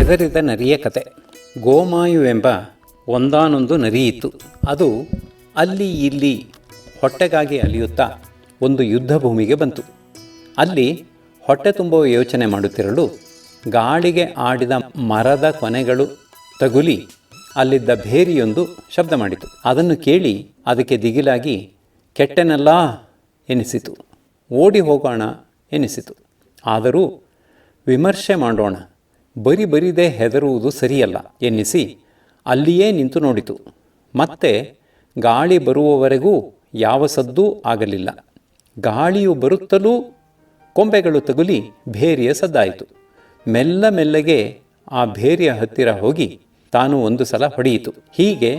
ಹೆದರಿದ ನರಿಯ ಕತೆ. ಗೋಮಾಯುವೆಂಬ ಒಂದಾನೊಂದು ನರಿಯಿತ್ತು. ಅದು ಅಲ್ಲಿ ಇಲ್ಲಿ ಹೊಟ್ಟೆಗಾಗಿ ಅಲಿಯುತ್ತಾ ಒಂದು ಯುದ್ಧ ಭೂಮಿಗೆ ಬಂತು. ಅಲ್ಲಿ ಹೊಟ್ಟೆ ತುಂಬುವ ಯೋಚನೆ ಮಾಡುತ್ತಿರಲು ಗಾಳಿಗೆ ಆಡಿದ ಮರದ ಕೊನೆಗಳು ತಗುಲಿ ಅಲ್ಲಿದ್ದ ಭೇರಿಯೊಂದು ಶಬ್ದ ಮಾಡಿತು. ಅದನ್ನು ಕೇಳಿ ಅದಕ್ಕೆ ದಿಗಿಲಾಗಿ ಕೆಟ್ಟೆನಲ್ಲ ಎನಿಸಿತು. ಓಡಿ ಹೋಗೋಣ ಎನಿಸಿತು. ಆದರೂ ವಿಮರ್ಶೆ ಮಾಡೋಣ, ಬರಿದೇ ಹೆದರುವುದು ಸರಿಯಲ್ಲ ಎನ್ನಿಸಿ ಅಲ್ಲಿಯೇ ನಿಂತು ನೋಡಿತು. ಮತ್ತೆ ಗಾಳಿ ಬರುವವರೆಗೂ ಯಾವ ಸದ್ದೂ ಆಗಲಿಲ್ಲ. ಗಾಳಿಯು ಬರುತ್ತಲೂ ಕೊಂಬೆಗಳು ತಗುಲಿ ಭೇರಿಯ ಸದ್ದಾಯಿತು. ಮೆಲ್ಲಗೆ ಆ ಭೇರಿಯ ಹತ್ತಿರ ಹೋಗಿ ತಾನು ಒಂದು ಸಲ ಹೊಡೆಯಿತು. ಹೀಗೆ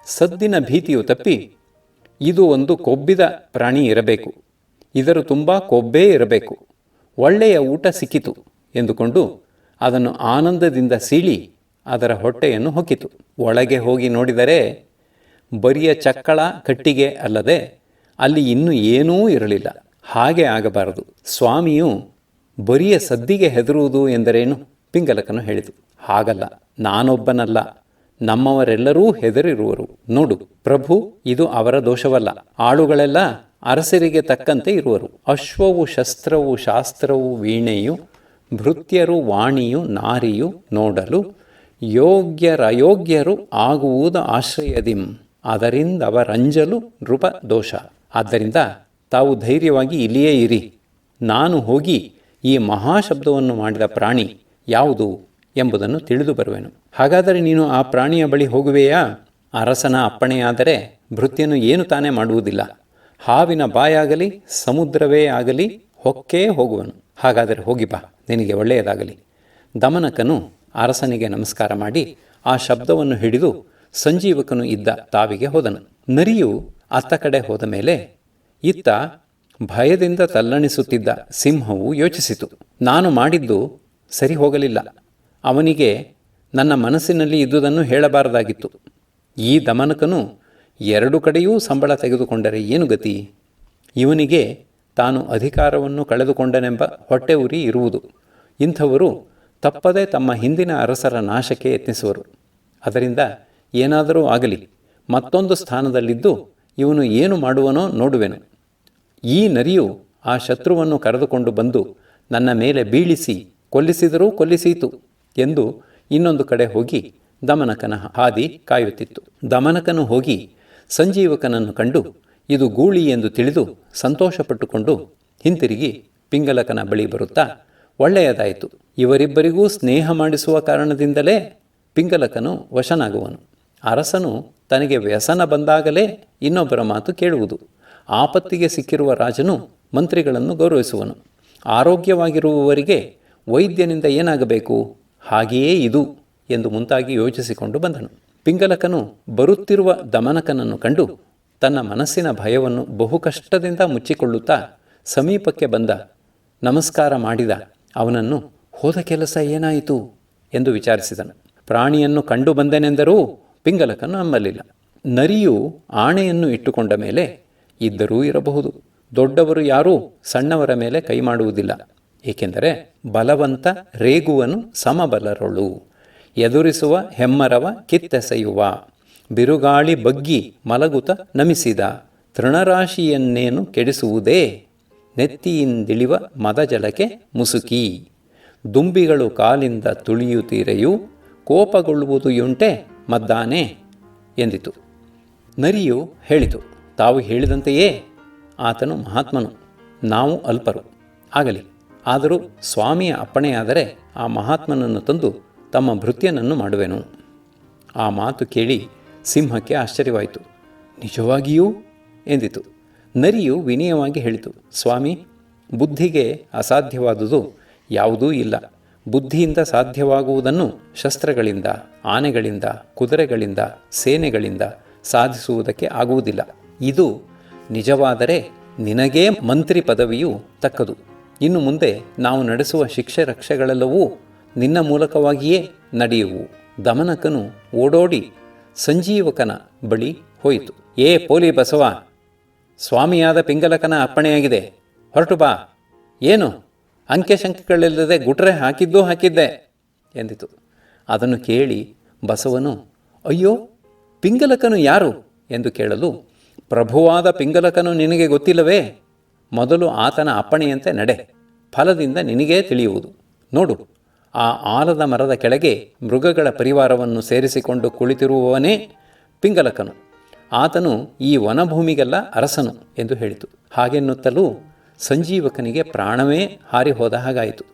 ಸದ್ದಿನ ಭೀತಿಯು ತಪ್ಪಿ, ಇದು ಒಂದು ಕೊಬ್ಬಿದ ಪ್ರಾಣಿ ಇರಬೇಕು, ಇದರ ತುಂಬ ಕೊಬ್ಬೇ ಇರಬೇಕು, ಒಳ್ಳೆಯ ಊಟ ಸಿಕ್ಕಿತು ಎಂದುಕೊಂಡು ಅದನ್ನು ಆನಂದದಿಂದ ಸೀಳಿ ಅದರ ಹೊಟ್ಟೆಯನ್ನು ಹೊಕ್ಕಿತು. ಒಳಗೆ ಹೋಗಿ ನೋಡಿದರೆ ಬರಿಯ ಚಕ್ಕಳ ಕಟ್ಟಿಗೆ ಅಲ್ಲದೆ ಅಲ್ಲಿ ಇನ್ನೂ ಏನೂ ಇರಲಿಲ್ಲ. ಹಾಗೆ ಆಗಬಾರದು. ಸ್ವಾಮಿಯು ಬರಿಯ ಸದ್ದಿಗೆ ಹೆದರುವುದು ಎಂದರೇನು? ಪಿಂಗಲಕನು ಹೇಳಿತು. ಹಾಗಲ್ಲ, ನಾನೊಬ್ಬನಲ್ಲ, ನಮ್ಮವರೆಲ್ಲರೂ ಹೆದರಿರುವರು. ನೋಡು ಪ್ರಭು, ಇದು ಅವರ ದೋಷವಲ್ಲ. ಆಳುಗಳೆಲ್ಲ ಅರಸರಿಗೆ ತಕ್ಕಂತೆ ಇರುವರು. ಅಶ್ವವು ಶಸ್ತ್ರವು ಶಾಸ್ತ್ರವು ವೀಣೆಯು ಭೃತ್ಯರು ವಾಣಿಯು ನಾರಿಯು ನೋಡಲು ಯೋಗ್ಯರಯೋಗ್ಯರು ಆಗುವುದು ಆಶ್ರಯದಿಂ, ಅದರಿಂದವರಂಜಲು ನೃಪ ದೋಷ. ಆದ್ದರಿಂದ ತಾವು ಧೈರ್ಯವಾಗಿ ಇಲ್ಲಿಯೇ ಇರಿ. ನಾನು ಹೋಗಿ ಈ ಮಹಾಶಬ್ದವನ್ನು ಮಾಡಿದ ಪ್ರಾಣಿ ಯಾವುದು ಎಂಬುದನ್ನು ತಿಳಿದು ಬರುವೆನು. ಹಾಗಾದರೆ ನೀನು ಆ ಪ್ರಾಣಿಯ ಬಳಿ ಹೋಗುವೆಯಾ? ಅರಸನ ಅಪ್ಪಣೆಯಾದರೆ ಭೃತ್ಯನು ಏನು ತಾನೇ ಮಾಡುವುದಿಲ್ಲ. ಹಾವಿನ ಬಾಯಾಗಲಿ ಸಮುದ್ರವೇ ಆಗಲಿ ಹೊಕ್ಕೇ ಹೋಗುವನು. ಹಾಗಾದರೆ ಹೋಗಿ ಬಾ, ನಿನಗೆ ಒಳ್ಳೆಯದಾಗಲಿ. ದಮನಕನು ಅರಸನಿಗೆ ನಮಸ್ಕಾರ ಮಾಡಿ ಆ ಶಬ್ದವನ್ನು ಹಿಡಿದು ಸಂಜೀವಕನು ಇದ್ದ ತಾವಿಗೆ ಹೋದನು. ನರಿಯು ಅತ್ತ ಕಡೆ ಹೋದ ಮೇಲೆ ಇತ್ತ ಭಯದಿಂದ ತಲ್ಲಣಿಸುತ್ತಿದ್ದ ಸಿಂಹವು ಯೋಚಿಸಿತು, ನಾನು ಮಾಡಿದ್ದು ಸರಿ ಹೋಗಲಿಲ್ಲ. ಅವನಿಗೆ ನನ್ನ ಮನಸ್ಸಿನಲ್ಲಿ ಇದ್ದುದನ್ನು ಹೇಳಬಾರದಾಗಿತ್ತು. ಈ ದಮನಕನು ಎರಡು ಕಡೆಯೂ ಸಂಬಳ ತೆಗೆದುಕೊಂಡರೆ ಏನು ಗತಿ? ಇವನಿಗೆ ತಾನು ಅಧಿಕಾರವನ್ನು ಕಳೆದುಕೊಂಡನೆಂಬ ಹೊಟ್ಟೆ ಉರಿ ಇರುವುದು. ಇಂಥವರು ತಪ್ಪದೆ ತಮ್ಮ ಹಿಂದಿನ ಅರಸರ ನಾಶಕ್ಕೆ ಯತ್ನಿಸುವರು. ಅದರಿಂದ ಏನಾದರೂ ಆಗಲಿ, ಮತ್ತೊಂದು ಸ್ಥಾನದಲ್ಲಿದ್ದು ಇವನು ಏನು ಮಾಡುವನೋ ನೋಡುವೆನು. ಈ ನರಿಯು ಆ ಶತ್ರುವನ್ನು ಕರೆದುಕೊಂಡು ಬಂದು ನನ್ನ ಮೇಲೆ ಬೀಳಿಸಿ ಕೊಲ್ಲಿಸಿದರೂ ಕೊಲ್ಲಿಸೀತು ಎಂದು ಇನ್ನೊಂದು ಕಡೆ ಹೋಗಿ ದಮನಕನ ಹಾದಿ ಕಾಯುತ್ತಿತ್ತು. ದಮನಕನು ಹೋಗಿ ಸಂಜೀವಕನನ್ನು ಕಂಡು ಇದು ಗೂಳಿ ಎಂದು ತಿಳಿದು ಸಂತೋಷಪಟ್ಟುಕೊಂಡು ಹಿಂತಿರುಗಿ ಪಿಂಗಲಕನ ಬಳಿ ಬರುತ್ತಾ, ಒಳ್ಳೆಯದಾಯಿತು, ಇವರಿಬ್ಬರಿಗೂ ಸ್ನೇಹ ಮಾಡಿಸುವ ಕಾರಣದಿಂದಲೇ ಪಿಂಗಲಕನು ವಶನಾಗುವನು. ಅರಸನು ತನಗೆ ವ್ಯಸನ ಬಂದಾಗಲೇ ಇನ್ನೊಬ್ಬರ ಮಾತು ಕೇಳುವುದು. ಆಪತ್ತಿಗೆ ಸಿಕ್ಕಿರುವ ರಾಜನು ಮಂತ್ರಿಗಳನ್ನು ಗೌರವಿಸುವನು. ಆರೋಗ್ಯವಾಗಿರುವವರಿಗೆ ವೈದ್ಯನಿಂದ ಏನಾಗಬೇಕು? ಹಾಗೆಯೇ ಇದು ಎಂದು ಮುಂತಾಗಿ ಯೋಚಿಸಿಕೊಂಡು ಬಂದನು. ಪಿಂಗಲಕನು ಬರುತ್ತಿರುವ ದಮನಕನನ್ನು ಕಂಡು ತನ್ನ ಮನಸ್ಸಿನ ಭಯವನ್ನು ಬಹು ಕಷ್ಟದಿಂದ ಮುಚ್ಚಿಕೊಳ್ಳುತ್ತಾ ಸಮೀಪಕ್ಕೆ ಬಂದ ನಮಸ್ಕಾರ ಮಾಡಿದ ಅವನನ್ನು, ಹೋದ ಕೆಲಸ ಏನಾಯಿತು ಎಂದು ವಿಚಾರಿಸಿದನು. ಪ್ರಾಣಿಯನ್ನು ಕಂಡು ಬಂದೆನೆಂದರೂ ಪಿಂಗಲಕನು ನಂಬಲಿಲ್ಲ. ನರಿಯು ಆಣೆಯನ್ನು ಇಟ್ಟುಕೊಂಡ ಮೇಲೆ ಇದ್ದರೂ ಇರಬಹುದು. ದೊಡ್ಡವರು ಯಾರೂ ಸಣ್ಣವರ ಮೇಲೆ ಕೈ ಮಾಡುವುದಿಲ್ಲ. ಏಕೆಂದರೆ ಬಲವಂತ ರೇಗುವನು ಸಮಬಲರೊಳು, ಎದುರಿಸುವ ಹೆಮ್ಮರವ ಕಿತ್ತೆಸೆಯುವ, ಬಿರುಗಾಳಿ ಬಗ್ಗಿ ಮಲಗುತ ನಮಿಸಿದ, ತೃಣರಾಶಿಯನ್ನೇನು ಕೆಡಿಸುವುದೇ, ನೆತ್ತಿಯಿಂದಿಳಿವ ಮದಜಲಕ್ಕೆ ಮುಸುಕಿ, ದುಂಬಿಗಳು ಕಾಲಿಂದ ತುಳಿಯುತ್ತೀರೆಯೂ ಕೋಪಗೊಳ್ಳುವುದು ಯುಂಟೆ ಮದ್ದಾನೆ ಎಂದಿತು. ನರಿಯು ಹೇಳಿತು, ತಾವು ಹೇಳಿದಂತೆಯೇ ಆತನು ಮಹಾತ್ಮನು, ನಾವು ಅಲ್ಪರು. ಆಗಲಿ, ಆದರೂ ಸ್ವಾಮಿಯ ಅಪ್ಪಣೆಯಾದರೆ ಆ ಮಹಾತ್ಮನನ್ನು ತಂದು ತಮ್ಮ ಭೃತ್ಯನನ್ನು ಮಾಡುವೆನು. ಆ ಮಾತು ಕೇಳಿ ಸಿಂಹಕ್ಕೆ ಆಶ್ಚರ್ಯವಾಯಿತು. ನಿಜವಾಗಿಯೂ ಎಂದಿತು. ನರಿಯು ವಿನಯವಾಗಿ ಹೇಳಿತು, ಸ್ವಾಮಿ, ಬುದ್ಧಿಗೆ ಅಸಾಧ್ಯವಾದುದು ಯಾವುದೂ ಇಲ್ಲ. ಬುದ್ಧಿಯಿಂದ ಸಾಧ್ಯವಾಗುವುದನ್ನು ಶಸ್ತ್ರಗಳಿಂದ, ಆನೆಗಳಿಂದ, ಕುದುರೆಗಳಿಂದ, ಸೇನೆಗಳಿಂದ ಸಾಧಿಸುವುದಕ್ಕೆ ಆಗುವುದಿಲ್ಲ. ಇದು ನಿಜವಾದರೆ ನಿನಗೇ ಮಂತ್ರಿ ಪದವಿಯು ತಕ್ಕದು. ಇನ್ನು ಮುಂದೆ ನಾವು ನಡೆಸುವ ಶಿಕ್ಷೆ ರಕ್ಷೆಗಳೆಲ್ಲವೂ ನಿನ್ನ ಮೂಲಕವಾಗಿಯೇ ನಡೆಯುವು. ದಮನಕನು ಓಡೋಡಿ ಸಂಜೀವಕನ ಬಳಿ ಹೋಯಿತು. ಏ ಪೋಲಿ ಬಸವ, ಸ್ವಾಮಿಯಾದ ಪಿಂಗಲಕನ ಅಪ್ಪಣೆಯಾಗಿದೆ, ಹೊರಟು ಬಾ. ಏನು ಅಂಕೆಶಂಕೆಗಳಿಲ್ಲದೆ ಗುಟ್ರೆ ಹಾಕಿದ್ದೇ ಎಂದಿತು. ಅದನ್ನು ಕೇಳಿ ಬಸವನು, ಅಯ್ಯೋ, ಪಿಂಗಲಕನು ಯಾರು ಎಂದು ಕೇಳಲು, ಪ್ರಭುವಾದ ಪಿಂಗಲಕನು ನಿನಗೆ ಗೊತ್ತಿಲ್ಲವೇ? ಮೊದಲು ಆತನ ಅಪ್ಪಣೆಯಂತೆ ನಡೆ, ಫಲದಿಂದ ನಿನಗೇ ತಿಳಿಯುವುದು. ನೋಡು, ಆ ಆಲದ ಮರದ ಕೆಳಗೆ ಮೃಗಗಳ ಪರಿವಾರವನ್ನು ಸೇರಿಸಿಕೊಂಡು ಕುಳಿತಿರುವವನೇ ಪಿಂಗಲಕನು. ಆತನು ಈ ವನಭೂಮಿಗೆಲ್ಲ ಅರಸನು ಎಂದು ಹೇಳಿತು. ಹಾಗೆನ್ನುತ್ತಲೂ ಸಂಜೀವಕನಿಗೆ ಪ್ರಾಣವೇ ಹಾರಿಹೋದ ಹಾಗಾಯಿತು.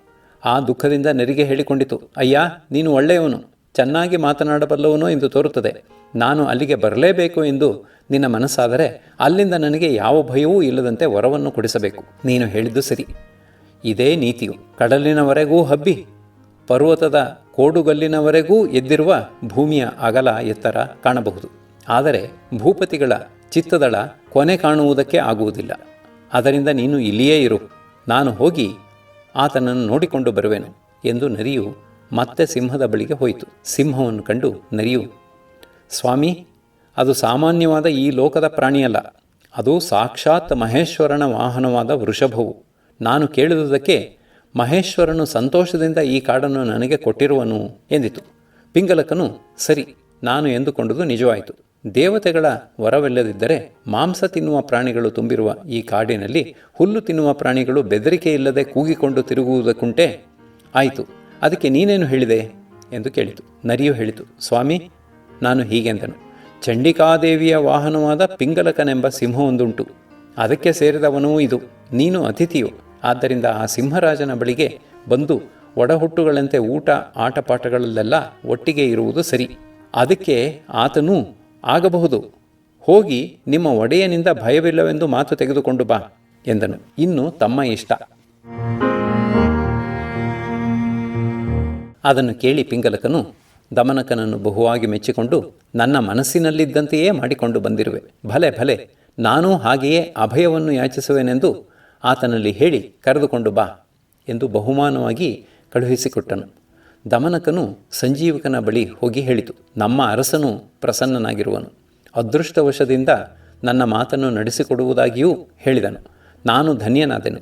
ಆ ದುಃಖದಿಂದ ನೆರಿಗೆ ಹೇಳಿಕೊಂಡಿತು, ಅಯ್ಯ, ನೀನು ಒಳ್ಳೆಯವನು, ಚೆನ್ನಾಗಿ ಮಾತನಾಡಬಲ್ಲವನು ಎಂದು ತೋರುತ್ತದೆ. ನಾನು ಅಲ್ಲಿಗೆ ಬರಲೇಬೇಕು ಎಂದು ನಿನ್ನ ಮನಸ್ಸಾದರೆ ಅಲ್ಲಿಂದ ನನಗೆ ಯಾವ ಭಯವೂ ಇಲ್ಲದಂತೆ ವರವನ್ನು ಕೊಡಿಸಬೇಕು. ನೀನು ಹೇಳಿದ್ದು ಸರಿ. ಇದೇ ನೀತಿಯು ಕಡಲಿನವರೆಗೂ ಹಬ್ಬಿ ಪರ್ವತದ ಕೋಡುಗಲ್ಲಿನವರೆಗೂ ಎದ್ದಿರುವ ಭೂಮಿಯ ಅಗಲ ಎತ್ತರ ಕಾಣಬಹುದು. ಆದರೆ ಭೂಪತಿಗಳ ಚಿತ್ತದಳ ಕೊನೆ ಕಾಣುವುದಕ್ಕೆ ಆಗುವುದಿಲ್ಲ. ಅದರಿಂದ ನೀನು ಇಲ್ಲಿಯೇ ಇರು, ನಾನು ಹೋಗಿ ಆತನನ್ನು ನೋಡಿಕೊಂಡು ಬರುವೆನು ಎಂದು ನರಿಯು ಮತ್ತೆ ಸಿಂಹದ ಬಳಿಗೆ ಹೋಯಿತು. ಸಿಂಹವನ್ನು ಕಂಡು ನರಿಯು, ಸ್ವಾಮಿ, ಅದು ಸಾಮಾನ್ಯವಾದ ಈ ಲೋಕದ ಪ್ರಾಣಿಯಲ್ಲ, ಅದು ಸಾಕ್ಷಾತ್ ಮಹೇಶ್ವರನ ವಾಹನವಾದ ವೃಷಭವು. ನಾನು ಕೇಳಿದುದಕ್ಕೆ ಮಹೇಶ್ವರನು ಸಂತೋಷದಿಂದ ಈ ಕಾಡನ್ನು ನನಗೆ ಕೊಟ್ಟಿರುವನು ಎಂದಿತು. ಪಿಂಗಲಕನು, ಸರಿ, ನಾನು ಎಂದುಕೊಂಡುದು ನಿಜವಾಯಿತು. ದೇವತೆಗಳ ವರವಿಲ್ಲದಿದ್ದರೆ ಮಾಂಸ ತಿನ್ನುವ ಪ್ರಾಣಿಗಳು ತುಂಬಿರುವ ಈ ಕಾಡಿನಲ್ಲಿ ಹುಲ್ಲು ತಿನ್ನುವ ಪ್ರಾಣಿಗಳು ಬೆದರಿಕೆ ಇಲ್ಲದೆ ಕೂಗಿಕೊಂಡು ತಿರುಗುವುದಕ್ಕುಂಟೆ? ಆಯಿತು, ಅದಕ್ಕೆ ನೀನೇನು ಹೇಳಿದೆ ಎಂದು ಕೇಳಿತು. ನರಿಯು ಹೇಳಿತು, ಸ್ವಾಮಿ, ನಾನು ಹೀಗೆಂದನು, ಚಂಡಿಕಾದೇವಿಯ ವಾಹನವಾದ ಪಿಂಗಲಕನೆಂಬ ಸಿಂಹವೊಂದುಂಟು, ಅದಕ್ಕೆ ಸೇರಿದವನೂ ಇದು. ನೀನು ಅತಿಥಿಯು, ಆದ್ದರಿಂದ ಆ ಸಿಂಹರಾಜನ ಬಳಿಗೆ ಬಂದು ಒಡಹುಟ್ಟುಗಳಂತೆ ಊಟ ಆಟಪಾಠಗಳಲ್ಲೆಲ್ಲ ಒಟ್ಟಿಗೆ ಇರುವುದು ಸರಿ. ಅದಕ್ಕೆ ಆತನೂ ಆಗಬಹುದು. ಹೋಗಿ ನಿಮ್ಮ ಒಡೆಯನಿಂದ ಭಯವಿಲ್ಲವೆಂದು ಮಾತು ತೆಗೆದುಕೊಂಡು ಬಾ ಎಂದನು. ಇನ್ನು ತಮ್ಮ ಇಷ್ಟ. ಅದನ್ನು ಕೇಳಿ ಪಿಂಗಲಕನು ದಮನಕನನ್ನು ಬಹುವಾಗಿ ಮೆಚ್ಚಿಕೊಂಡು, ನನ್ನ ಮನಸ್ಸಿನಲ್ಲಿದ್ದಂತೆಯೇ ಮಾಡಿಕೊಂಡು ಬಂದಿರುವೆ. ಭಲೆ ಭಲೆ, ನಾನೂ ಹಾಗೆಯೇ ಅಭಯವನ್ನು ಯಾಚಿಸುವೆನೆಂದು ಆತನಲ್ಲಿ ಹೇಳಿ ಕರೆದುಕೊಂಡು ಬಾ ಎಂದು ಬಹುಮಾನವಾಗಿ ಕಳುಹಿಸಿಕೊಟ್ಟನು. ದಮನಕನು ಸಂಜೀವಕನ ಬಳಿ ಹೋಗಿ ಹೇಳಿತು, ನಮ್ಮ ಅರಸನು ಪ್ರಸನ್ನನಾಗಿರುವನು, ಅದೃಷ್ಟವಶದಿಂದ ನನ್ನ ಮಾತನ್ನು ನಡೆಸಿಕೊಡುವುದಾಗಿಯೂ ಹೇಳಿದನು. ನಾನು ಧನ್ಯನಾದೆನು.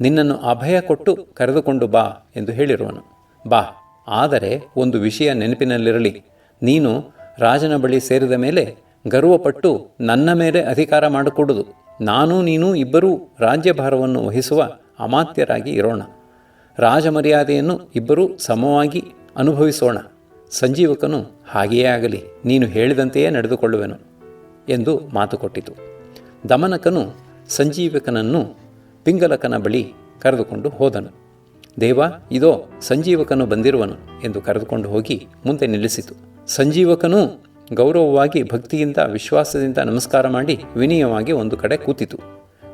ನಿನ್ನನ್ನು ಅಭಯ ಕೊಟ್ಟು ಕರೆದುಕೊಂಡು ಬಾ ಎಂದು ಹೇಳಿರುವನು. ಬಾ, ಆದರೆ ಒಂದು ವಿಷಯ ನೆನಪಿನಲ್ಲಿರಲಿ, ನೀನು ರಾಜನ ಬಳಿ ಸೇರಿದ ಮೇಲೆ ಗರ್ವಪಟ್ಟು ನನ್ನ ಮೇಲೆ ಅಧಿಕಾರ ಮಾಡಿಕೊಡುವುದು. ನಾನು ನೀನು ಇಬ್ಬರೂ ರಾಜ್ಯಭಾರವನ್ನು ವಹಿಸುವ ಅಮಾತ್ಯರಾಗಿ ಇರೋಣ. ರಾಜಮರ್ಯಾದೆಯನ್ನು ಇಬ್ಬರೂ ಸಮವಾಗಿ ಅನುಭವಿಸೋಣ. ಸಂಜೀವಕನು, ಹಾಗೆಯೇ ಆಗಲಿ, ನೀನು ಹೇಳಿದಂತೆಯೇ ನಡೆದುಕೊಳ್ಳುವೆನು ಎಂದು ಮಾತು ಕೊಟ್ಟಿತು. ದಮನಕನು ಸಂಜೀವಕನನ್ನು ಪಿಂಗಲಕನ ಬಳಿ ಕರೆದುಕೊಂಡು ಹೋದನು. ದೇವ, ಇದೋ ಸಂಜೀವಕನು ಬಂದಿರುವನು ಎಂದು ಕರೆದುಕೊಂಡು ಹೋಗಿ ಮುಂದೆ ನಿಲ್ಲಿಸಿತು. ಸಂಜೀವಕನೂ ಗೌರವವಾಗಿ ಭಕ್ತಿಯಿಂದ ವಿಶ್ವಾಸದಿಂದ ನಮಸ್ಕಾರ ಮಾಡಿ ವಿನಯವಾಗಿ ಒಂದು ಕಡೆ ಕೂತಿತು.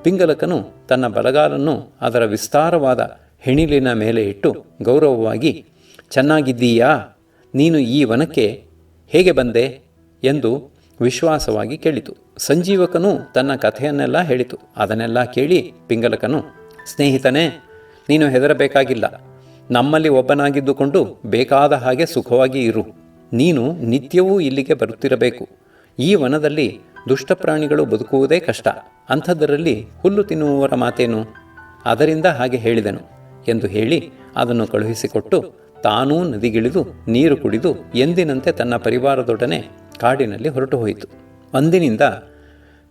ಪಿಂಗಲಕನು ತನ್ನ ಬಲಗಾಲನ್ನು ಅದರ ವಿಸ್ತಾರವಾದ ಹೆಣಿಲಿನ ಮೇಲೆ ಇಟ್ಟು ಗೌರವವಾಗಿ, ಚೆನ್ನಾಗಿದ್ದೀಯಾ? ನೀನು ಈ ವನಕ್ಕೆ ಹೇಗೆ ಬಂದೆ ಎಂದು ವಿಶ್ವಾಸವಾಗಿ ಕೇಳಿತು. ಸಂಜೀವಕನು ತನ್ನ ಕಥೆಯನ್ನೆಲ್ಲ ಹೇಳಿತು. ಅದನ್ನೆಲ್ಲ ಕೇಳಿ ಪಿಂಗಲಕನು, ಸ್ನೇಹಿತನೇ, ನೀನು ಹೆದರಬೇಕಾಗಿಲ್ಲ. ನಮ್ಮಲ್ಲಿ ಒಬ್ಬನಾಗಿದ್ದುಕೊಂಡು ಬೇಕಾದ ಹಾಗೆ ಸುಖವಾಗಿ ಇರು. ನೀನು ನಿತ್ಯವೂ ಇಲ್ಲಿಗೆ ಬರುತ್ತಿರಬೇಕು. ಈ ವನದಲ್ಲಿ ದುಷ್ಟಪ್ರಾಣಿಗಳು ಬದುಕುವುದೇ ಕಷ್ಟ. ಅಂಥದ್ದರಲ್ಲಿ ಹುಲ್ಲು ತಿನ್ನುವವರ ಮಾತೇನು? ಅದರಿಂದ ಹಾಗೆ ಹೇಳಿದನು ಎಂದು ಹೇಳಿ ಅದನ್ನು ಕಳುಹಿಸಿಕೊಟ್ಟು ತಾನೂ ನದಿಗಿಳಿದು ನೀರು ಕುಡಿದು ಎಂದಿನಂತೆ ತನ್ನ ಪರಿವಾರದೊಡನೆ ಕಾಡಿನಲ್ಲಿ ಹೊರಟು ಹೋಯಿತು. ಅಂದಿನಿಂದ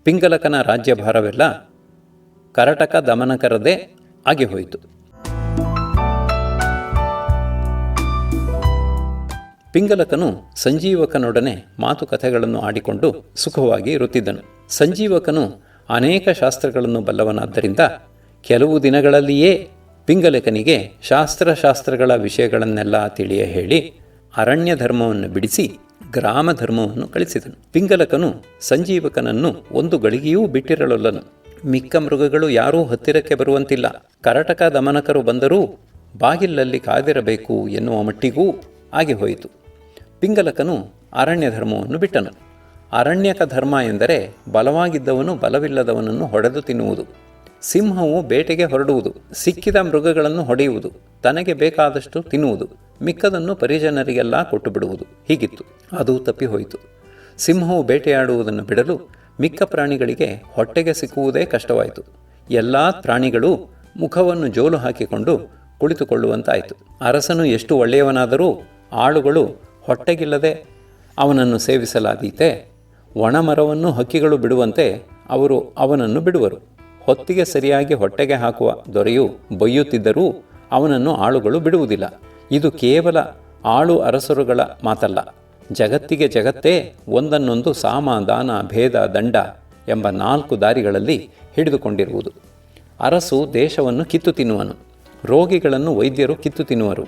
ಪಿಂಗಲಕನ ರಾಜ್ಯಭಾರವೆಲ್ಲ ಕರಟಕ ದಮನಕರದೇ ಆಗಿ ಹೋಯಿತು. ಪಿಂಗಲಕನು ಸಂಜೀವಕನೊಡನೆ ಮಾತುಕತೆಗಳನ್ನು ಆಡಿಕೊಂಡು ಸುಖವಾಗಿ ಇರುತ್ತಿದ್ದನು. ಸಂಜೀವಕನು ಅನೇಕ ಶಾಸ್ತ್ರಗಳನ್ನು ಬಲ್ಲವನಾದ್ದರಿಂದ ಕೆಲವು ದಿನಗಳಲ್ಲಿಯೇ ಪಿಂಗಲಕನಿಗೆ ಶಾಸ್ತ್ರಗಳ ವಿಷಯಗಳನ್ನೆಲ್ಲ ತಿಳಿಯ ಹೇಳಿ ಅರಣ್ಯ ಧರ್ಮವನ್ನು ಬಿಡಿಸಿ ಗ್ರಾಮ ಧರ್ಮವನ್ನು ಕಳಿಸಿದನು. ಪಿಂಗಲಕನು ಸಂಜೀವಕನನ್ನು ಒಂದು ಗಳಿಗೆಯೂ ಬಿಟ್ಟಿರಲೊಲ್ಲನು. ಮಿಕ್ಕ ಮೃಗಗಳು ಯಾರೂ ಹತ್ತಿರಕ್ಕೆ ಬರುವಂತಿಲ್ಲ. ಕರಟಕ ದಮನಕರು ಬಂದರೂ ಬಾಗಿಲಲ್ಲಿ ಕಾದಿರಬೇಕು ಎನ್ನುವ ಮಟ್ಟಿಗೂ ಆಗಿ ಹೋಯಿತು. ಪಿಂಗಲಕನು ಅರಣ್ಯ ಧರ್ಮವನ್ನು ಬಿಟ್ಟನು. ಅರಣ್ಯಕ ಧರ್ಮ ಎಂದರೆ ಬಲವಾಗಿದ್ದವನು ಬಲವಿಲ್ಲದವನನ್ನು ಹೊಡೆದು ತಿನ್ನುವುದು. ಸಿಂಹವು ಬೇಟೆಗೆ ಹೊರಡುವುದು, ಸಿಕ್ಕಿದ ಮೃಗಗಳನ್ನು ಹೊಡೆಯುವುದು, ತನಗೆ ಬೇಕಾದಷ್ಟು ತಿನ್ನುವುದು, ಮಿಕ್ಕದನ್ನು ಪರಿಜನರಿಗೆಲ್ಲ ಕೊಟ್ಟು ಬಿಡುವುದು. ಹೀಗಿತ್ತು. ಅದು ತಪ್ಪಿಹೋಯಿತು. ಸಿಂಹವು ಬೇಟೆಯಾಡುವುದನ್ನು ಬಿಡಲು ಮಿಕ್ಕ ಪ್ರಾಣಿಗಳಿಗೆ ಹೊಟ್ಟೆಗೆ ಸಿಕ್ಕುವುದೇ ಕಷ್ಟವಾಯಿತು. ಎಲ್ಲ ಪ್ರಾಣಿಗಳು ಮುಖವನ್ನು ಜೋಲು ಹಾಕಿಕೊಂಡು ಕುಳಿತುಕೊಳ್ಳುವಂತಾಯಿತು. ಅರಸನು ಎಷ್ಟು ಒಳ್ಳೆಯವನಾದರೂ ಆಳುಗಳು ಹೊಟ್ಟೆಗಿಲ್ಲದೆ ಅವನನ್ನು ಸೇವಿಸಲಾದೀತೆ? ಒಣಮರವನ್ನು ಹಕ್ಕಿಗಳು ಬಿಡುವಂತೆ ಅವರು ಅವನನ್ನು ಬಿಡುವರು. ಹೊತ್ತಿಗೆ ಸರಿಯಾಗಿ ಹೊಟ್ಟೆಗೆ ಹಾಕುವ ದೊರೆಯು ಬೈಯುತ್ತಿದ್ದರೂ ಅವನನ್ನು ಆಳುಗಳು ಬಿಡುವುದಿಲ್ಲ. ಇದು ಕೇವಲ ಆಳು ಅರಸರುಗಳ ಮಾತಲ್ಲ. ಜಗತ್ತಿಗೆ ಜಗತ್ತೇ ಒಂದನ್ನೊಂದು ಸಾಮ, ದಾನ, ಭೇದ, ದಂಡ ಎಂಬ 4 ದಾರಿಗಳಲ್ಲಿ ಹಿಡಿದುಕೊಂಡಿರುವುದು. ಅರಸು ದೇಶವನ್ನು ಕಿತ್ತು ತಿನ್ನುವನು. ರೋಗಿಗಳನ್ನು ವೈದ್ಯರು ಕಿತ್ತು ತಿನ್ನುವರು.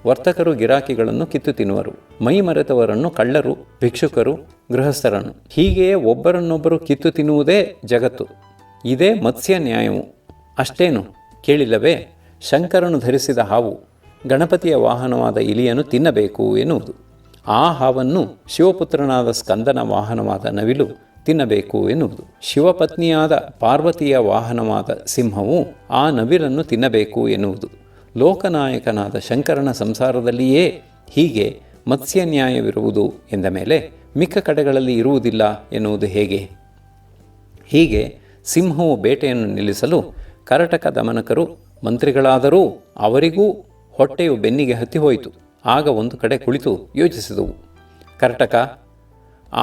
ವರ್ತಕರು ಗಿರಾಕಿಗಳನ್ನು ಕಿತ್ತು ತಿನ್ನುವರು. ಮೈ ಮರೆತವರನ್ನು ಕಳ್ಳರು, ಭಿಕ್ಷುಕರು, ಗೃಹಸ್ಥರನ್ನು. ಹೀಗೆಯೇ ಒಬ್ಬರನ್ನೊಬ್ಬರು ಕಿತ್ತು ತಿನ್ನುವುದೇ ಜಗತ್ತು. ಇದೇ ಮತ್ಸ್ಯ ನ್ಯಾಯವು. ಅಷ್ಟೇನು ಕೇಳಿಲ್ಲವೇ? ಶಂಕರನು ಧರಿಸಿದ ಹಾವು ಗಣಪತಿಯ ವಾಹನವಾದ ಇಲಿಯನ್ನು ತಿನ್ನಬೇಕು ಎನ್ನುವುದು. ಆ ಹಾವನ್ನು ಶಿವಪುತ್ರನಾದ ಸ್ಕಂದನ ವಾಹನವಾದ ನವಿಲು ತಿನ್ನಬೇಕು ಎನ್ನುವುದು. ಶಿವಪತ್ನಿಯಾದ ಪಾರ್ವತಿಯ ವಾಹನವಾದ ಸಿಂಹವು ಆ ನವಿಲನ್ನು ತಿನ್ನಬೇಕು ಎನ್ನುವುದು. ಲೋಕನಾಯಕನಾದ ಶಂಕರನ ಸಂಸಾರದಲ್ಲಿಯೇ ಹೀಗೆ ಮತ್ಸ್ಯ ನ್ಯಾಯವಿರುವುದು ಎಂದ ಮೇಲೆ ಮಿಕ್ಕ ಕಡೆಗಳಲ್ಲಿ ಇರುವುದಿಲ್ಲ ಎನ್ನುವುದು ಹೇಗೆ? ಹೀಗೆ ಸಿಂಹವು ಬೇಟೆಯನ್ನು ನಿಲ್ಲಿಸಲು ಕರಟಕ ದಮನಕರು ಮಂತ್ರಿಗಳಾದರೂ ಅವರಿಗೂ ಹೊಟ್ಟೆಯು ಬೆನ್ನಿಗೆ ಹತ್ತಿ ಹೋಯಿತು. ಆಗ ಒಂದು ಕಡೆ ಕುಳಿತು ಯೋಚಿಸಿದವು. ಕರಟಕ,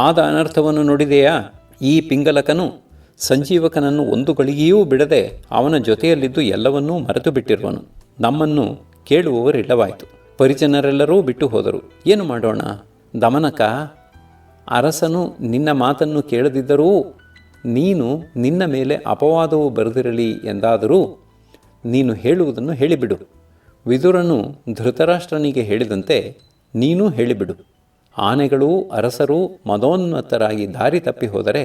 ಆದ ಅನರ್ಥವನ್ನು ನೋಡಿದೆಯಾ? ಈ ಪಿಂಗಲಕನು ಸಂಜೀವಕನನ್ನು ಒಂದು ಗಳಿಗೆಯೂ ಬಿಡದೆ ಅವನ ಜೊತೆಯಲ್ಲಿದ್ದು ಎಲ್ಲವನ್ನೂ ಮರೆತು ಬಿಟ್ಟಿರುವನು. ನಮ್ಮನ್ನು ಕೇಳುವವರಿಲ್ಲವಾಯಿತು. ಪರಿಜನರೆಲ್ಲರೂ ಬಿಟ್ಟು ಹೋದರು. ಏನು ಮಾಡೋಣ? ದಮನಕ, ಅರಸನು ನಿನ್ನ ಮಾತನ್ನು ಕೇಳದಿದ್ದರೂ ನೀನು ನಿನ್ನ ಮೇಲೆ ಅಪವಾದವು ಬರೆದಿರಲಿ ಎಂದಾದರೂ ನೀನು ಹೇಳುವುದನ್ನು ಹೇಳಿಬಿಡು. ವಿದುರನು ಧೃತರಾಷ್ಟ್ರನಿಗೆ ಹೇಳಿದಂತೆ ನೀನೂ ಹೇಳಿಬಿಡು. ಆನೆಗಳೂ ಅರಸರೂ ಮದೋನ್ಮತ್ತರಾಗಿ ದಾರಿ ತಪ್ಪಿ ಹೋದರೆ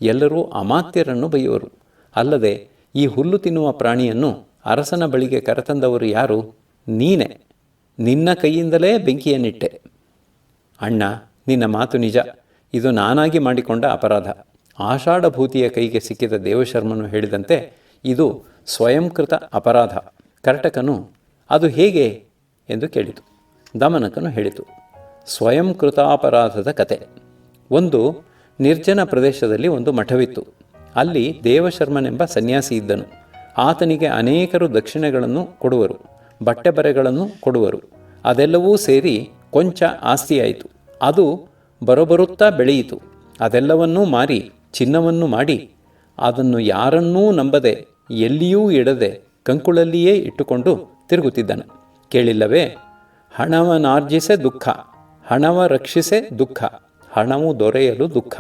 ಎಲ್ಲರೂ ಅಮಾತ್ಯರನ್ನು ಬೈಯುವರು. ಅಲ್ಲದೆ ಈ ಹುಲ್ಲು ತಿನ್ನುವ ಪ್ರಾಣಿಯನ್ನು ಅರಸನ ಬಳಿಗೆ ಕರೆತಂದವರು ಯಾರು? ನೀನೇ. ನಿನ್ನ ಕೈಯಿಂದಲೇ ಬೆಂಕಿಯನ್ನಿಟ್ಟೆ. ಅಣ್ಣ, ನಿನ್ನ ಮಾತು ನಿಜ. ಇದು ನಾನಾಗಿ ಮಾಡಿಕೊಂಡ ಅಪರಾಧ. ಆಷಾಢಭೂತಿಯ ಕೈಗೆ ಸಿಕ್ಕಿದ ದೇವಶರ್ಮನು ಹೇಳಿದಂತೆ ಇದು ಸ್ವಯಂಕೃತ ಅಪರಾಧ. ಕರಟಕನು ಅದು ಹೇಗೆ ಎಂದು ಕೇಳಿತು. ದಮನಕನು ಹೇಳಿತು, ಸ್ವಯಂಕೃತಾಪರಾಧದ ಕತೆ. ಒಂದು ನಿರ್ಜನ ಪ್ರದೇಶದಲ್ಲಿ ಒಂದು ಮಠವಿತ್ತು. ಅಲ್ಲಿ ದೇವಶರ್ಮನೆಂಬ ಸನ್ಯಾಸಿ ಇದ್ದನು. ಆತನಿಗೆ ಅನೇಕರು ದಕ್ಷಿಣೆಗಳನ್ನು ಕೊಡುವರು, ಬಟ್ಟೆ ಬರೆಗಳನ್ನು ಕೊಡುವರು. ಅದೆಲ್ಲವೂ ಸೇರಿ ಕೊಂಚ ಆಸ್ತಿಯಾಯಿತು. ಅದು ಬರೋಬರುತ್ತಾ ಬೆಳೆಯಿತು. ಅದೆಲ್ಲವನ್ನೂ ಮಾರಿ ಚಿನ್ನವನ್ನು ಮಾಡಿ ಅದನ್ನು ಯಾರನ್ನೂ ನಂಬದೆ ಎಲ್ಲಿಯೂ ಇಡದೆ ಕಂಕುಳಲ್ಲಿಯೇ ಇಟ್ಟುಕೊಂಡು ತಿರುಗುತ್ತಿದ್ದನು. ಕೇಳಿಲ್ಲವೇ? ಹಣವನಾರ್ಜಿಸೆ ದುಃಖ, ಹಣವ ರಕ್ಷಿಸೆ ದುಃಖ, ಹಣವು ದೊರೆಯಲು ದುಃಖ,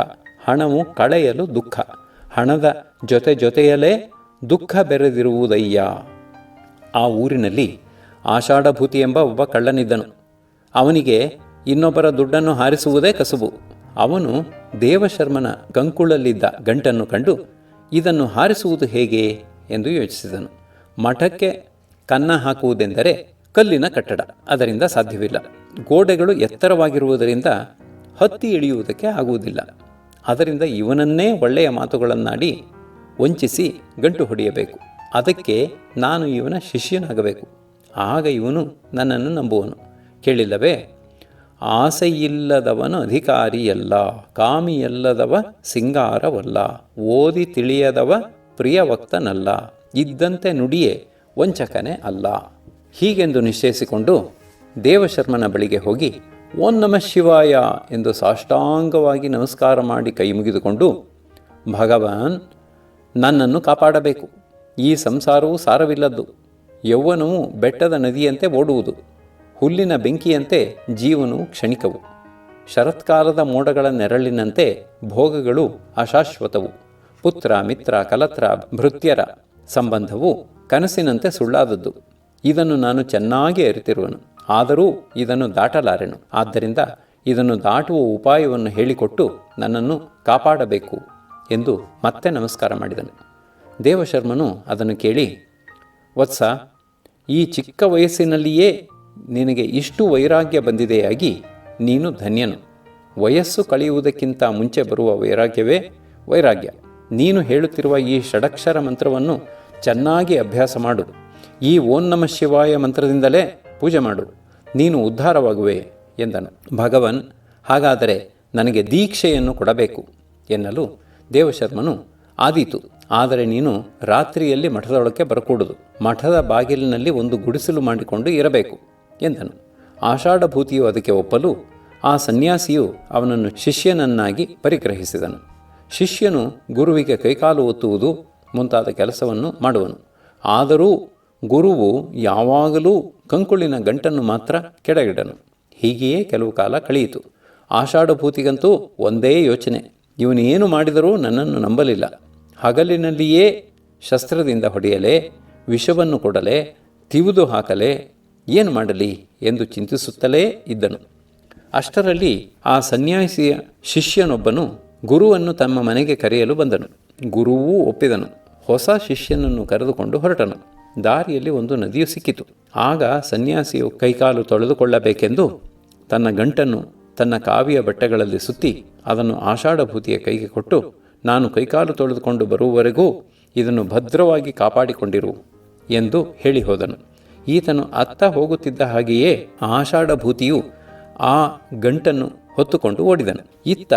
ಹಣವು ಕಳೆಯಲು ದುಃಖ, ಹಣದ ಜೊತೆಯಲ್ಲೇ ದುಃಖ ಬೆರೆದಿರುವುದಯ್ಯ. ಆ ಊರಿನಲ್ಲಿ ಆಷಾಢಭೂತಿ ಎಂಬ ಒಬ್ಬ ಕಳ್ಳನಿದ್ದನು. ಅವನಿಗೆ ಇನ್ನೊಬ್ಬರ ದುಡ್ಡನ್ನು ಹಾರಿಸುವುದೇ ಕಸುಬು. ಅವನು ದೇವಶರ್ಮನ ಕಂಕುಳಲ್ಲಿದ್ದ ಗಂಟನ್ನು ಕಂಡು ಇದನ್ನು ಹಾರಿಸುವುದು ಹೇಗೆ ಎಂದು ಯೋಚಿಸಿದನು. ಮಠಕ್ಕೆ ಕನ್ನ ಹಾಕುವುದೆಂದರೆ ಕಲ್ಲಿನ ಕಟ್ಟಡ, ಅದರಿಂದ ಸಾಧ್ಯವಿಲ್ಲ. ಗೋಡೆಗಳು ಎತ್ತರವಾಗಿರುವುದರಿಂದ ಹತ್ತಿ ಇಳಿಯುವುದಕ್ಕೆ ಆಗುವುದಿಲ್ಲ. ಅದರಿಂದ ಇವನನ್ನೇ ಒಳ್ಳೆಯ ಮಾತುಗಳನ್ನಾಡಿ ವಂಚಿಸಿ ಗಂಟು ಹೊಡೆಯಬೇಕು. ಅದಕ್ಕೆ ನಾನು ಇವನ ಶಿಷ್ಯನಾಗಬೇಕು. ಆಗ ಇವನು ನನ್ನನ್ನು ನಂಬುವನು. ಕೇಳಿಲ್ಲವೇ? ಆಸೆಯಿಲ್ಲದವನು ಅಧಿಕಾರಿಯಲ್ಲ, ಕಾಮಿಯಲ್ಲದವ ಸಿಂಗಾರವಲ್ಲ, ಓದಿ ತಿಳಿಯದವ ಪ್ರಿಯವಕ್ತನಲ್ಲ, ಇದ್ದಂತೆ ನುಡಿಯೇ ವಂಚಕನೇ ಅಲ್ಲ. ಹೀಗೆಂದು ನಿಶ್ಚಯಿಸಿಕೊಂಡು ದೇವಶರ್ಮನ ಬಳಿಗೆ ಹೋಗಿ ಓಂ ನಮಃ ಶಿವಾಯ ಎಂದು ಸಾಷ್ಟಾಂಗವಾಗಿ ನಮಸ್ಕಾರ ಮಾಡಿ ಕೈ ಮುಗಿದುಕೊಂಡು, ಭಗವಾನ್, ನನ್ನನ್ನು ಕಾಪಾಡಬೇಕು. ಈ ಸಂಸಾರವು ಸಾರವಿಲ್ಲದ್ದು. ಯೌವನವು ಬೆಟ್ಟದ ನದಿಯಂತೆ ಓಡುವುದು. ಹುಲ್ಲಿನ ಬೆಂಕಿಯಂತೆ ಜೀವನವು ಕ್ಷಣಿಕವು. ಶರತ್ಕಾಲದ ಮೋಡಗಳ ನೆರಳಿನಂತೆ ಭೋಗಗಳು ಅಶಾಶ್ವತವು. ಪುತ್ರ, ಮಿತ್ರ, ಕಲತ್ರ, ಭೃತ್ಯರ ಸಂಬಂಧವು ಕನಸಿನಂತೆ ಸುಳ್ಳಾದದ್ದು. ಇದನ್ನು ನಾನು ಚೆನ್ನಾಗಿ ಅರಿತಿರುವನು. ಆದರೂ ಇದನ್ನು ದಾಟಲಾರೆನು. ಆದ್ದರಿಂದ ಇದನ್ನು ದಾಟುವ ಉಪಾಯವನ್ನು ಹೇಳಿಕೊಟ್ಟು ನನ್ನನ್ನು ಕಾಪಾಡಬೇಕು ಎಂದು ಮತ್ತೆ ನಮಸ್ಕಾರ ಮಾಡಿದನು. ದೇವಶರ್ಮನು ಅದನ್ನು ಕೇಳಿ, ವತ್ಸ, ಈ ಚಿಕ್ಕ ವಯಸ್ಸಿನಲ್ಲಿಯೇ ನಿನಗೆ ಇಷ್ಟು ವೈರಾಗ್ಯ ಬಂದಿದೆಯಾಗಿ ನೀನು ಧನ್ಯನು. ವಯಸ್ಸು ಕಳೆಯುವುದಕ್ಕಿಂತ ಮುಂಚೆ ಬರುವ ವೈರಾಗ್ಯವೇ ವೈರಾಗ್ಯ. ನೀನು ಹೇಳುತ್ತಿರುವ ಈ ಷಡಕ್ಷರ ಮಂತ್ರವನ್ನು ಚೆನ್ನಾಗಿ ಅಭ್ಯಾಸ ಮಾಡು. ಈ ಓಂ ನಮಃ ಶಿವಾಯ ಮಂತ್ರದಿಂದಲೇ ಪೂಜೆ ಮಾಡು. ನೀನು ಉದ್ಧಾರವಾಗುವೆ ಎಂದನು. ಭಗವನ್, ಹಾಗಾದರೆ ನನಗೆ ದೀಕ್ಷೆಯನ್ನು ಕೊಡಬೇಕು ಎನ್ನಲು ದೇವಶರ್ಮನು, ಆದೀತು, ಆದರೆ ನೀನು ರಾತ್ರಿಯಲ್ಲಿ ಮಠದೊಳಕ್ಕೆ ಬರಕೂಡದು. ಮಠದ ಬಾಗಿಲಿನಲ್ಲಿ ಒಂದು ಗುಡಿಸಲು ಮಾಡಿಕೊಂಡು ಇರಬೇಕು ಎಂದನು. ಆಷಾಢಭೂತಿಯು ಅದಕ್ಕೆ ಒಪ್ಪಲು ಆ ಸನ್ಯಾಸಿಯು ಅವನನ್ನು ಶಿಷ್ಯನನ್ನಾಗಿ ಪರಿಗ್ರಹಿಸಿದನು. ಶಿಷ್ಯನು ಗುರುವಿಗೆ ಕೈಕಾಲು ಒತ್ತುವುದು ಮುಂತಾದ ಕೆಲಸವನ್ನು ಮಾಡುವನು. ಆದರೂ ಗುರುವು ಯಾವಾಗಲೂ ಕಂಕುಳಿನ ಗಂಟನ್ನು ಮಾತ್ರ ಕೆಳಗಿಡನು. ಹೀಗೆಯೇ ಕೆಲವು ಕಾಲ ಕಳೆಯಿತು. ಆಷಾಢಭೂತಿಗಂತೂ ಒಂದೇ ಯೋಚನೆ, ಇವನು ಏನು ಮಾಡಿದರೂ ನನ್ನನ್ನು ನಂಬಲಿಲ್ಲ. ಹಗಲಿನಲ್ಲಿಯೇ ಶಸ್ತ್ರದಿಂದ ಹೊಡೆಯಲೇ, ವಿಷವನ್ನು ಕೊಡಲೇ, ತಿವಿದು ಹಾಕಲೇ, ಏನು ಮಾಡಲಿ ಎಂದು ಚಿಂತಿಸುತ್ತಲೇ ಇದ್ದನು. ಅಷ್ಟರಲ್ಲಿ ಆ ಸನ್ಯಾಸಿಯ ಶಿಷ್ಯನೊಬ್ಬನು ಗುರುವನ್ನು ತಮ್ಮ ಮನೆಗೆ ಕರೆಯಲು ಬಂದನು. ಗುರುವೂ ಒಪ್ಪಿದನು. ಹೊಸ ಶಿಷ್ಯನನ್ನು ಕರೆದುಕೊಂಡು ಹೊರಟನು. ದಾರಿಯಲ್ಲಿ ಒಂದು ನದಿಯು ಸಿಕ್ಕಿತು. ಆಗ ಸನ್ಯಾಸಿಯು ಕೈಕಾಲು ತೊಳೆದುಕೊಳ್ಳಬೇಕೆಂದು ತನ್ನ ಗಂಟನ್ನು ತನ್ನ ಕಾವಿಯ ಬಟ್ಟೆಗಳಲ್ಲಿ ಸುತ್ತಿ ಅದನ್ನು ಆಷಾಢಭೂತಿಯ ಕೈಗೆ ಕೊಟ್ಟು, ನಾನು ಕೈಕಾಲು ತೊಳೆದುಕೊಂಡು ಬರುವವರೆಗೂ ಇದನ್ನು ಭದ್ರವಾಗಿ ಕಾಪಾಡಿಕೊಂಡಿರು ಎಂದು ಹೇಳಿ ಹೋದನು. ಈತನು ಅತ್ತ ಹೋಗುತ್ತಿದ್ದ ಹಾಗೆಯೇ ಆಷಾಢಭೂತಿಯು ಆ ಗಂಟನ್ನು ಹೊತ್ತುಕೊಂಡು ಓಡಿದನು. ಇತ್ತ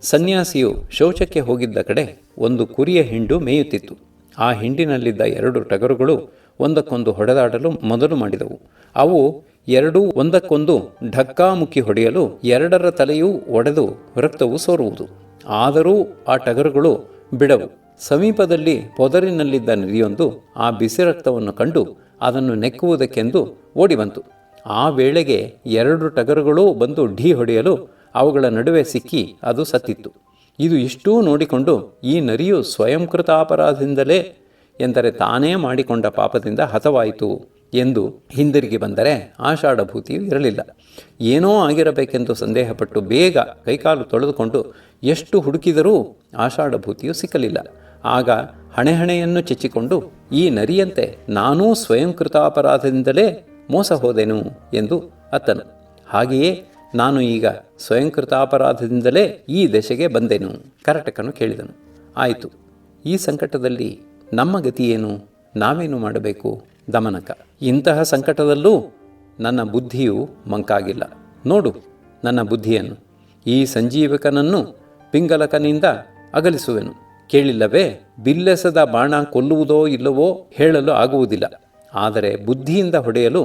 ಸನ್ಯಾಸಿಯು ಶೌಚಕ್ಕೆ ಹೋಗಿದ್ದ ಕಡೆ ಒಂದು ಕುರಿಯ ಹಿಂಡು ಮೇಯುತ್ತಿತ್ತು. ಆ ಹಿಂಡಿನಲ್ಲಿದ್ದ 2 ಟಗರುಗಳು ಒಂದಕ್ಕೊಂದು ಹೊಡೆದಾಡಲು ಮೊದಲು ಮಾಡಿದವು. ಅವು ಎರಡೂ ಒಂದಕ್ಕೊಂದು ಢಕ್ಕಾಮುಕ್ಕಿ ಹೊಡೆಯಲು 2ರ ತಲೆಯೂ ಒಡೆದು ರಕ್ತವು ಸೋರುವುದು. ಆದರೂ ಆ ಟಗರುಗಳು ಬಿಡವು. ಸಮೀಪದಲ್ಲಿ ಪೊದರಿನಲ್ಲಿದ್ದ ನದಿಯೊಂದು ಆ ಬಿಸಿ ರಕ್ತವನ್ನು ಕಂಡು ಅದನ್ನು ನೆಕ್ಕುವುದಕ್ಕೆಂದು ಓಡಿಬಂತು. ಆ ವೇಳೆಗೆ 2 ಟಗರುಗಳೂ ಬಂದು ಢೀ ಹೊಡೆಯಲು ಅವುಗಳ ನಡುವೆ ಸಿಕ್ಕಿ ಅದು ಸತ್ತಿತ್ತು. ಇದು ಇಷ್ಟೂ ನೋಡಿಕೊಂಡು ಈ ನರಿಯು ಸ್ವಯಂಕೃತ ಅಪರಾಧದಿಂದಲೇ, ಎಂದರೆ ತಾನೇ ಮಾಡಿಕೊಂಡ ಪಾಪದಿಂದ ಹತವಾಯಿತು ಎಂದು ಹಿಂದಿರುಗಿ ಬಂದರೆ ಆಷಾಢಭೂತಿಯು ಇರಲಿಲ್ಲ. ಏನೋ ಆಗಿರಬೇಕೆಂದು ಸಂದೇಹಪಟ್ಟು ಬೇಗ ಕೈಕಾಲು ತೊಳೆದುಕೊಂಡು ಎಷ್ಟು ಹುಡುಕಿದರೂ ಆಷಾಢಭೂತಿಯು ಸಿಕ್ಕಲಿಲ್ಲ. ಆಗ ಹಣೆಹಣೆಯನ್ನು ಚೆಚ್ಚಿಕೊಂಡು, ಈ ನರಿಯಂತೆ ನಾನೂ ಸ್ವಯಂಕೃತ ಅಪರಾಧದಿಂದಲೇ ಮೋಸ ಹೋದೆನು ಎಂದು ಅತ್ತನು. ಹಾಗೆಯೇ ನಾನು ಈಗ ಸ್ವಯಂಕೃತಾಪರಾಧದಿಂದಲೇ ಈ ದಶೆಗೆ ಬಂದೆನು. ಕರಟಕನು ಕೇಳಿದನು, ಆಯಿತು, ಈ ಸಂಕಟದಲ್ಲಿ ನಮ್ಮ ಗತಿಯೇನು? ನಾವೇನು ಮಾಡಬೇಕು? ದಮನಕ, ಇಂತಹ ಸಂಕಟದಲ್ಲೂ ನನ್ನ ಬುದ್ಧಿಯು ಮಂಕಾಗಿಲ್ಲ. ನೋಡು ನನ್ನ ಬುದ್ಧಿಯನ್ನು. ಈ ಸಂಜೀವಕನನ್ನು ಪಿಂಗಲಕನಿಂದ ಅಗಲಿಸುವೆನು. ಕೇಳಿಲ್ಲವೇ? ಬಿಲ್ಲೆಸದ ಬಾಣ ಕೊಲ್ಲುವುದೋ ಇಲ್ಲವೋ ಹೇಳಲು ಆಗುವುದಿಲ್ಲ. ಆದರೆ ಬುದ್ಧಿಯಿಂದ ಹೊಡೆಯಲು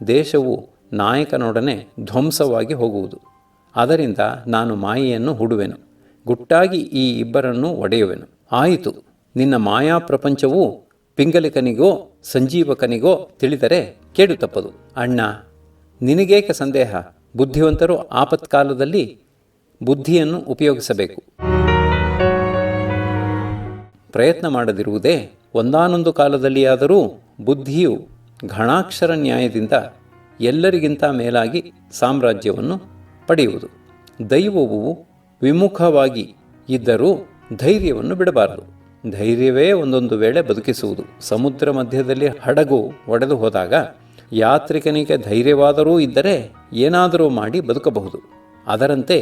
ದೇಶವು ನಾಯಕನೊಡನೆ ಧ್ವಂಸವಾಗಿ ಹೋಗುವುದು. ಅದರಿಂದ ನಾನು ಮಾಯೆಯನ್ನು ಹೂಡುವೆನು. ಗುಟ್ಟಾಗಿ ಈ ಇಬ್ಬರನ್ನು ಒಡೆಯುವೆನು. ಆಯಿತು, ನಿನ್ನ ಮಾಯಾ ಪ್ರಪಂಚವು ಪಿಂಗಲಿಕನಿಗೋ ಸಂಜೀವಕನಿಗೋ ತಿಳಿದರೆ ಕೇಡು ತಪ್ಪದು. ಅಣ್ಣ, ನಿನಗೇಕೆ ಸಂದೇಹ? ಬುದ್ಧಿವಂತರು ಆಪತ್ಕಾಲದಲ್ಲಿ ಬುದ್ಧಿಯನ್ನು ಉಪಯೋಗಿಸಬೇಕು. ಪ್ರಯತ್ನ ಮಾಡದಿರುವುದೇ ಒಂದಾನೊಂದು ಕಾಲದಲ್ಲಿಯಾದರೂ ಬುದ್ಧಿಯು ಘಣಾಕ್ಷರ ನ್ಯಾಯದಿಂದ ಎಲ್ಲರಿಗಿಂತ ಮೇಲಾಗಿ ಸಾಮ್ರಾಜ್ಯವನ್ನು ಪಡೆಯುವುದು. ದೈವವು ವಿಮುಖವಾಗಿ ಇದ್ದರೂ ಧೈರ್ಯವನ್ನು ಬಿಡಬಾರದು. ಧೈರ್ಯವೇ ಒಂದೊಂದು ವೇಳೆ ಬದುಕಿಸುವುದು. ಸಮುದ್ರ ಮಧ್ಯದಲ್ಲಿ ಹಡಗು ಒಡೆದು ಹೋದಾಗ ಯಾತ್ರಿಕನಿಗೆ ಧೈರ್ಯವಾದರೂ ಇದ್ದರೆ ಏನಾದರೂ ಮಾಡಿ ಬದುಕಬಹುದು. ಅದರಂತೆ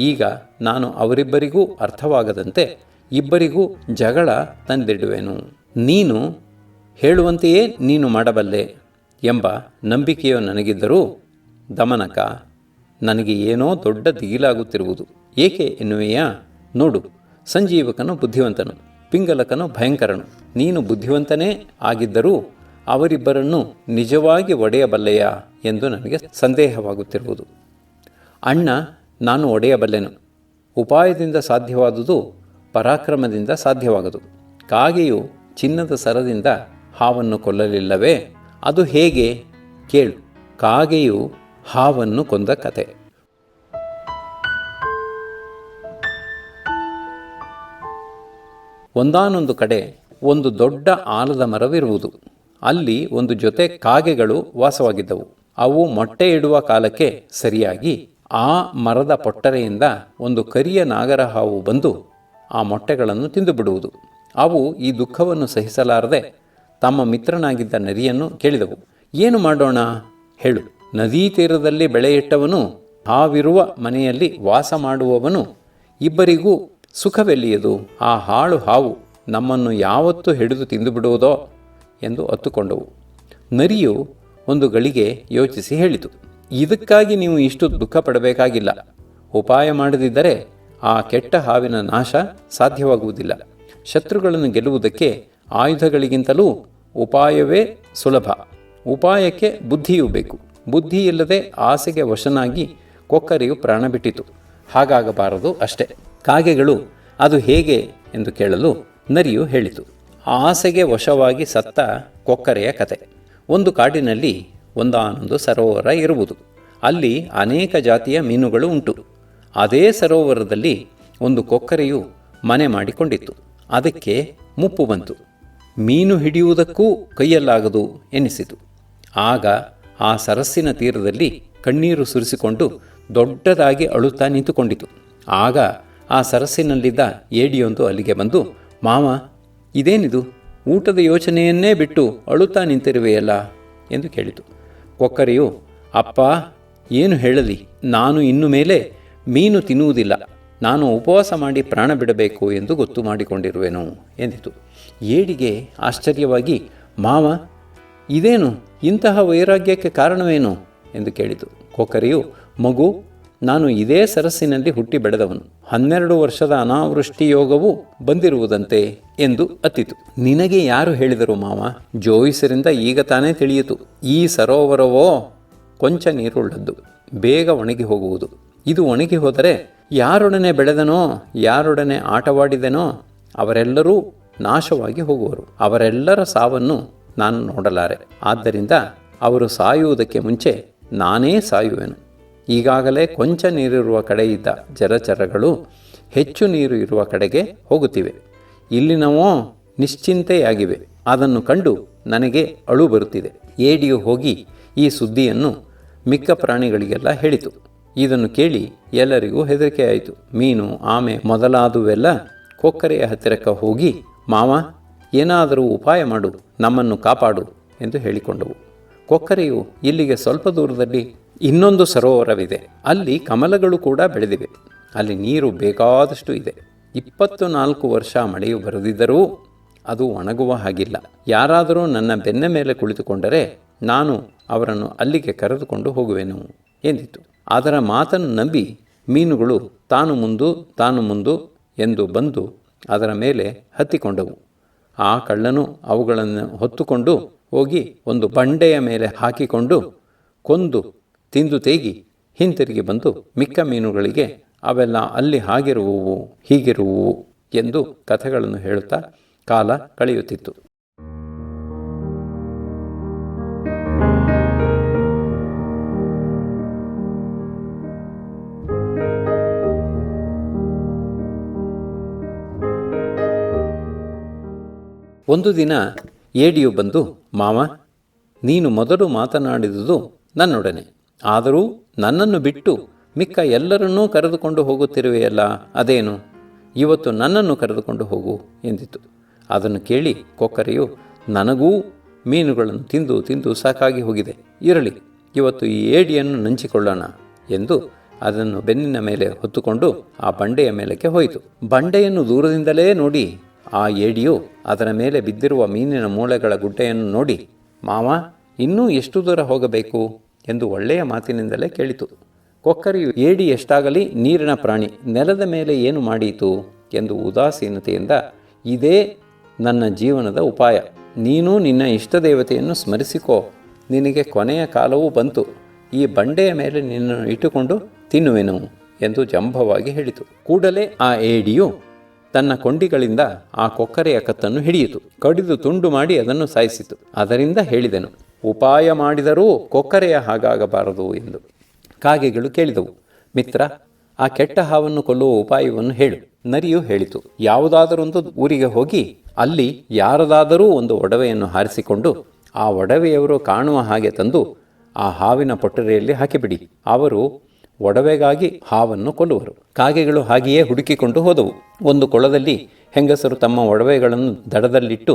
ಈಗ ನಾನು ಅವರಿಬ್ಬರಿಗೂ ಅರ್ಥವಾಗದಂತೆ ಇಬ್ಬರಿಗೂ ಜಗಳ ತಂದಿಡುವೆನು. ನೀನು ಹೇಳುವಂತೆಯೇ ನೀನು ಮಾಡಬಲ್ಲೆ ಎಂಬ ನಂಬಿಕೆಯು ನನಗಿದ್ದರೂ ದಮನಕ, ನನಗೆ ಏನೋ ದೊಡ್ಡ ದಿಗಿಲಾಗುತ್ತಿರುವುದು. ಏಕೆ ಎನ್ನುವೆಯಾ? ನೋಡು, ಸಂಜೀವಕನು ಬುದ್ಧಿವಂತನು, ಪಿಂಗಲಕನು ಭಯಂಕರನು. ನೀನು ಬುದ್ಧಿವಂತನೇ ಆಗಿದ್ದರೂ ಅವರಿಬ್ಬರನ್ನು ನಿಜವಾಗಿ ಒಡೆಯಬಲ್ಲೆಯಾ ಎಂದು ನನಗೆ ಸಂದೇಹವಾಗುತ್ತಿರುವುದು. ಅಣ್ಣ, ನಾನು ಒಡೆಯಬಲ್ಲೆನು. ಉಪಾಯದಿಂದ ಸಾಧ್ಯವಾದುದು ಪರಾಕ್ರಮದಿಂದ ಸಾಧ್ಯವಾಗದು. ಕಾಗೆಯು ಚಿನ್ನದ ಸರದಿಂದ ಹಾವನ್ನು ಕೊಲ್ಲಲಿಲ್ಲವೇ? ಅದು ಹೇಗೆ? ಕೇಳು. ಕಾಗೆಯು ಹಾವನ್ನು ಕೊಂದ ಕತೆ. ಒಂದಾನೊಂದು ಕಡೆ ಒಂದು ದೊಡ್ಡ ಆಲದ ಮರವಿರುವುದು. ಅಲ್ಲಿ ಒಂದು ಜೊತೆ ಕಾಗೆಗಳು ವಾಸವಾಗಿದ್ದವು. ಅವು ಮೊಟ್ಟೆ ಇಡುವ ಕಾಲಕ್ಕೆ ಸರಿಯಾಗಿ ಆ ಮರದ ಪೊಟ್ಟರೆಯಿಂದ ಒಂದು ಕರಿಯ ನಾಗರ ಹಾವು ಬಂದು ಆ ಮೊಟ್ಟೆಗಳನ್ನು ತಿಂದುಬಿಡುವುದು. ಅವು ಈ ದುಃಖವನ್ನು ಸಹಿಸಲಾರದೆ ತಮ್ಮ ಮಿತ್ರನಾಗಿದ್ದ ನರಿಯನ್ನು ಕೇಳಿದವು, ಏನು ಮಾಡೋಣ ಹೇಳು. ನದೀ ತೀರದಲ್ಲಿ ಬೆಳೆಯಿಟ್ಟವನು, ಹಾವಿರುವ ಮನೆಯಲ್ಲಿ ವಾಸ ಮಾಡುವವನು, ಇಬ್ಬರಿಗೂ ಸುಖವೆಲ್ಲಿಯದು? ಆ ಹಾಳು ಹಾವು ನಮ್ಮನ್ನು ಯಾವತ್ತೂ ಹಿಡಿದು ತಿಂದುಬಿಡುವುದೋ ಎಂದು ಅತ್ತುಕೊಂಡವು. ನರಿಯು ಒಂದು ಗಳಿಗೆ ಯೋಚಿಸಿ ಹೇಳಿತು, ಇದಕ್ಕಾಗಿ ನೀವು ಇಷ್ಟು ದುಃಖ ಪಡಬೇಕಾಗಿಲ್ಲ. ಉಪಾಯ ಮಾಡದಿದ್ದರೆ ಆ ಕೆಟ್ಟ ಹಾವಿನ ನಾಶ ಸಾಧ್ಯವಾಗುವುದಿಲ್ಲ. ಶತ್ರುಗಳನ್ನು ಗೆಲ್ಲುವುದಕ್ಕೆ ಆಯುಧಗಳಿಗಿಂತಲೂ ಉಪಾಯವೇ ಸುಲಭ. ಉಪಾಯಕ್ಕೆ ಬುದ್ಧಿಯೂ ಬೇಕು. ಬುದ್ಧಿ ಇಲ್ಲದೆ ಆಸೆಗೆ ವಶನಾಗಿ ಕೊಕ್ಕರೆಯು ಪ್ರಾಣ ಬಿಟ್ಟಿತು. ಹಾಗಾಗಬಾರದು ಅಷ್ಟೆ. ಕಾಗೆಗಳು ಅದು ಹೇಗೆ ಎಂದು ಕೇಳಲು ನರಿಯು ಹೇಳಿತು. ಆಸೆಗೆ ವಶವಾಗಿ ಸತ್ತ ಕೊಕ್ಕರೆಯ ಕತೆ. ಒಂದು ಕಾಡಿನಲ್ಲಿ ಒಂದಾನೊಂದು ಸರೋವರ ಇರುವುದು. ಅಲ್ಲಿ ಅನೇಕ ಜಾತಿಯ ಮೀನುಗಳು ಉಂಟು. ಅದೇ ಸರೋವರದಲ್ಲಿ ಒಂದು ಕೊಕ್ಕರೆಯು ಮನೆ ಮಾಡಿಕೊಂಡಿತ್ತು. ಅದಕ್ಕೆ ಮುಪ್ಪು ಬಂತು. ಮೀನು ಹಿಡಿಯುವುದಕ್ಕೂ ಕೈಯಲ್ಲಾಗದು ಎನಿಸಿತು. ಆಗ ಆ ಸರಸ್ಸಿನ ತೀರದಲ್ಲಿ ಕಣ್ಣೀರು ಸುರಿಸಿಕೊಂಡು ದೊಡ್ಡದಾಗಿ ಅಳುತ್ತಾ ನಿಂತುಕೊಂಡಿತು. ಆಗ ಆ ಸರಸ್ಸಿನಲ್ಲಿದ್ದ ಏಡಿಯೊಂದು ಅಲ್ಲಿಗೆ ಬಂದು, ಮಾವ, ಇದೇನಿದು? ಊಟದ ಯೋಚನೆಯನ್ನೇ ಬಿಟ್ಟು ಅಳುತ್ತಾ ನಿಂತಿರುವೆಯಲ್ಲ ಎಂದು ಕೇಳಿತು. ಕೊಕ್ಕರೆಯು, ಅಪ್ಪ, ಏನು ಹೇಳಲಿ, ನಾನು ಇನ್ನು ಮೇಲೆ ಮೀನು ತಿನ್ನುವುದಿಲ್ಲ. ನಾನು ಉಪವಾಸ ಮಾಡಿ ಪ್ರಾಣ ಬಿಡಬೇಕು ಎಂದು ಗೊತ್ತು ಮಾಡಿಕೊಂಡಿರುವೆನು ಎಂದಿತು. ಏಡಿಗೆ ಆಶ್ಚರ್ಯವಾಗಿ, ಮಾವ, ಇದೇನು? ಇಂತಹ ವೈರಾಗ್ಯಕ್ಕೆ ಕಾರಣವೇನು ಎಂದು ಕೇಳಿತು. ಕೊಕ್ಕರೆಯು, ಮಗು, ನಾನು ಇದೇ ಸರಸ್ಸಿನಲ್ಲಿ ಹುಟ್ಟಿ ಬೆಳೆದವನು. 12 ವರ್ಷದ ಅನಾವೃಷ್ಟಿ ಯೋಗವು ಬಂದಿರುವುದಂತೆ ಎಂದು ಅತ್ತಿತು. ನಿನಗೆ ಯಾರು ಹೇಳಿದರು ಮಾವ? ಜೋಯಿಸರಿಂದ ಈಗ ತಾನೇ ತಿಳಿಯಿತು. ಈ ಸರೋವರವೋ ಕೊಂಚ ನೀರುಳ್ಳದ್ದು, ಬೇಗ ಒಣಗಿ ಹೋಗುವುದು. ಇದು ಒಣಗಿ ಹೋದರೆ ಯಾರೊಡನೆ ಬೆಳೆದನೋ, ಯಾರೊಡನೆ ಆಟವಾಡಿದೆನೋ ಅವರೆಲ್ಲರೂ ನಾಶವಾಗಿ ಹೋಗುವರು. ಅವರೆಲ್ಲರ ಸಾವನ್ನು ನಾನು ನೋಡಲಾರೆ. ಆದ್ದರಿಂದ ಅವರು ಸಾಯುವುದಕ್ಕೆ ಮುಂಚೆ ನಾನೇ ಸಾಯುವೆನು. ಈಗಾಗಲೇ ಕೊಂಚ ನೀರಿರುವ ಕಡೆ ಇದ್ದ ಜಲಚರಗಳು ಹೆಚ್ಚು ನೀರು ಇರುವ ಕಡೆಗೆ ಹೋಗುತ್ತಿವೆ. ಇಲ್ಲಿನವೋ ನಿಶ್ಚಿಂತೆಯಾಗಿವೆ. ಅದನ್ನು ಕಂಡು ನನಗೆ ಅಳು ಬರುತ್ತಿದೆ. ಏಡಿಯು ಹೋಗಿ ಈ ಸುದ್ದಿಯನ್ನು ಮಿಕ್ಕ ಪ್ರಾಣಿಗಳಿಗೆಲ್ಲ ಹೇಳಿತು. ಇದನ್ನು ಕೇಳಿ ಎಲ್ಲರಿಗೂ ಹೆದರಿಕೆಯಾಯಿತು. ಮೀನು, ಆಮೆ ಮೊದಲಾದುವೆಲ್ಲ ಕೊಕ್ಕರೆಯ ಹತ್ತಿರಕ್ಕೆ ಹೋಗಿ, ಮಾವ, ಏನಾದರೂ ಉಪಾಯ ಮಾಡು, ನಮ್ಮನ್ನು ಕಾಪಾಡು ಎಂದು ಹೇಳಿಕೊಂಡವು. ಕೊಕ್ಕರೆಯು ಇಲ್ಲಿಗೆ ಸ್ವಲ್ಪ ದೂರದಲ್ಲಿ ಇನ್ನೊಂದು ಸರೋವರವಿದೆ. ಅಲ್ಲಿ ಕಮಲಗಳು ಕೂಡ ಬೆಳೆದಿವೆ. ಅಲ್ಲಿ ನೀರು ಬೇಕಾದಷ್ಟು ಇದೆ. 24 ವರ್ಷ ಮಳೆಯು ಬರದಿದ್ದರೂ ಅದು ಒಣಗುವ ಹಾಗಿಲ್ಲ. ಯಾರಾದರೂ ನನ್ನ ಬೆನ್ನ ಮೇಲೆ ಕುಳಿತುಕೊಂಡರೆ ನಾನು ಅವರನ್ನು ಅಲ್ಲಿಗೆ ಕರೆದುಕೊಂಡು ಹೋಗುವೆನು ಎಂದಿತು. ಅದರ ಮಾತನ್ನು ನಂಬಿ ಮೀನುಗಳು ತಾನು ಮುಂದು ಎಂದು ಬಂದು ಅದರ ಮೇಲೆ ಹತ್ತಿಕೊಂಡವು. ಆ ಕಳ್ಳನು ಅವುಗಳನ್ನು ಹೊತ್ತುಕೊಂಡು ಹೋಗಿ ಒಂದು ಬಂಡೆಯ ಮೇಲೆ ಹಾಕಿಕೊಂಡು ಕೊಂದು ತಿಂದು ತೇಗಿ ಹಿಂತಿರುಗಿ ಬಂದು ಮಿಕ್ಕ ಮೀನುಗಳಿಗೆ ಅವೆಲ್ಲ ಅಲ್ಲಿ ಹಾಗಿರುವುವು, ಹೀಗಿರುವುವು ಎಂದು ಕಥೆಗಳನ್ನು ಹೇಳುತ್ತಾ ಕಾಲ ಕಳೆಯುತ್ತಿತ್ತು. ಒಂದು ದಿನ ಏಡಿಯು ಬಂದು, ಮಾವ, ನೀನು ಮೊದಲು ಮಾತನಾಡಿದುದು ನನ್ನೊಡನೆ. ಆದರೂ ನನ್ನನ್ನು ಬಿಟ್ಟು ಮಿಕ್ಕ ಎಲ್ಲರನ್ನೂ ಕರೆದುಕೊಂಡು ಹೋಗುತ್ತಿರುವೆಯಲ್ಲ, ಅದೇನು? ಇವತ್ತು ನನ್ನನ್ನು ಕರೆದುಕೊಂಡು ಹೋಗು ಎಂದಿತು. ಅದನ್ನು ಕೇಳಿ ಕೊಕ್ಕರೆಯು, ನನಗೂ ಮೀನುಗಳನ್ನು ತಿಂದು ತಿಂದು ಸಾಕಾಗಿ ಹೋಗಿದೆ. ಇರಲಿ, ಇವತ್ತು ಈ ಏಡಿಯನ್ನು ನಂಚಿಕೊಳ್ಳೋಣ ಎಂದು ಅದನ್ನು ಬೆನ್ನಿನ ಮೇಲೆ ಹೊತ್ತುಕೊಂಡು ಆ ಬಂಡೆಯ ಮೇಲಕ್ಕೆ ಹೋಯಿತು. ಬಂಡೆಯನ್ನು ದೂರದಿಂದಲೇ ನೋಡಿ ಆ ಏಡಿಯು ಅದರ ಮೇಲೆ ಬಿದ್ದಿರುವ ಮೀನಿನ ಮೂಳೆಗಳ ಗುಡ್ಡೆಯನ್ನು ನೋಡಿ, ಮಾವ, ಇನ್ನೂ ಎಷ್ಟು ದೂರ ಹೋಗಬೇಕು ಎಂದು ಒಳ್ಳೆಯ ಮಾತಿನಿಂದಲೇ ಕೇಳಿತು. ಕೊಕ್ಕರೆಯು, ಏಡಿ ಎಷ್ಟಾಗಲಿ ನೀರಿನ ಪ್ರಾಣಿ, ನೆಲದ ಮೇಲೆ ಏನು ಮಾಡೀತು ಎಂದು ಉದಾಸೀನತೆಯಿಂದ, ಇದೇ ನನ್ನ ಜೀವನದ ಉಪಾಯ. ನೀನು ನಿನ್ನ ಇಷ್ಟದೇವತೆಯನ್ನು ಸ್ಮರಿಸಿಕೋ. ನಿನಗೆ ಕೊನೆಯ ಕಾಲವೂ ಬಂತು. ಈ ಬಂಡೆಯ ಮೇಲೆ ನಿನ್ನನ್ನು ಇಟ್ಟುಕೊಂಡು ತಿನ್ನುವೆನು ಎಂದು ಜಂಭವಾಗಿ ಹೇಳಿತು. ಕೂಡಲೇ ಆ ಏಡಿಯು ತನ್ನ ಕೊಂಡಿಗಳಿಂದ ಆ ಕೊಕ್ಕರೆಯ ಕತ್ತನ್ನು ಹಿಡಿಯಿತು. ಕಡಿದು ತುಂಡು ಮಾಡಿ ಅದನ್ನು ಸಾಯಿಸಿತು. ಅದರಿಂದ ಹೇಳಿದೆನು, ಉಪಾಯ ಮಾಡಿದರೂ ಕೊಕ್ಕರೆಯ ಹಾಗಾಗಬಾರದು ಎಂದು. ಕಾಗೆಗಳು ಕೇಳಿದವು, ಮಿತ್ರ, ಆ ಕೆಟ್ಟ ಹಾವನ್ನು ಕೊಲ್ಲುವ ಉಪಾಯವನ್ನು ಹೇಳು. ನರಿಯು ಹೇಳಿತು, ಯಾವುದಾದರೊಂದು ಊರಿಗೆ ಹೋಗಿ ಅಲ್ಲಿ ಯಾರದಾದರೂ ಒಂದು ಒಡವೆಯನ್ನು ಹಾರಿಸಿಕೊಂಡು ಆ ಒಡವೆಯವರು ಕಾಣುವ ಹಾಗೆ ತಂದು ಆ ಹಾವಿನ ಪೊಟ್ಟರೆಯಲ್ಲಿ ಹಾಕಿಬಿಡಿ. ಅವರು ಒಡವೆಗಾಗಿ ಹಾವನ್ನು ಕೊಲ್ಲುವರು. ಕಾಗೆಗಳು ಹಾಗೆಯೇ ಹುಡುಕಿಕೊಂಡು ಹೋದವು. ಒಂದು ಕೊಳದಲ್ಲಿ ಹೆಂಗಸರು ತಮ್ಮ ಒಡವೆಗಳನ್ನು ದಡದಲ್ಲಿಟ್ಟು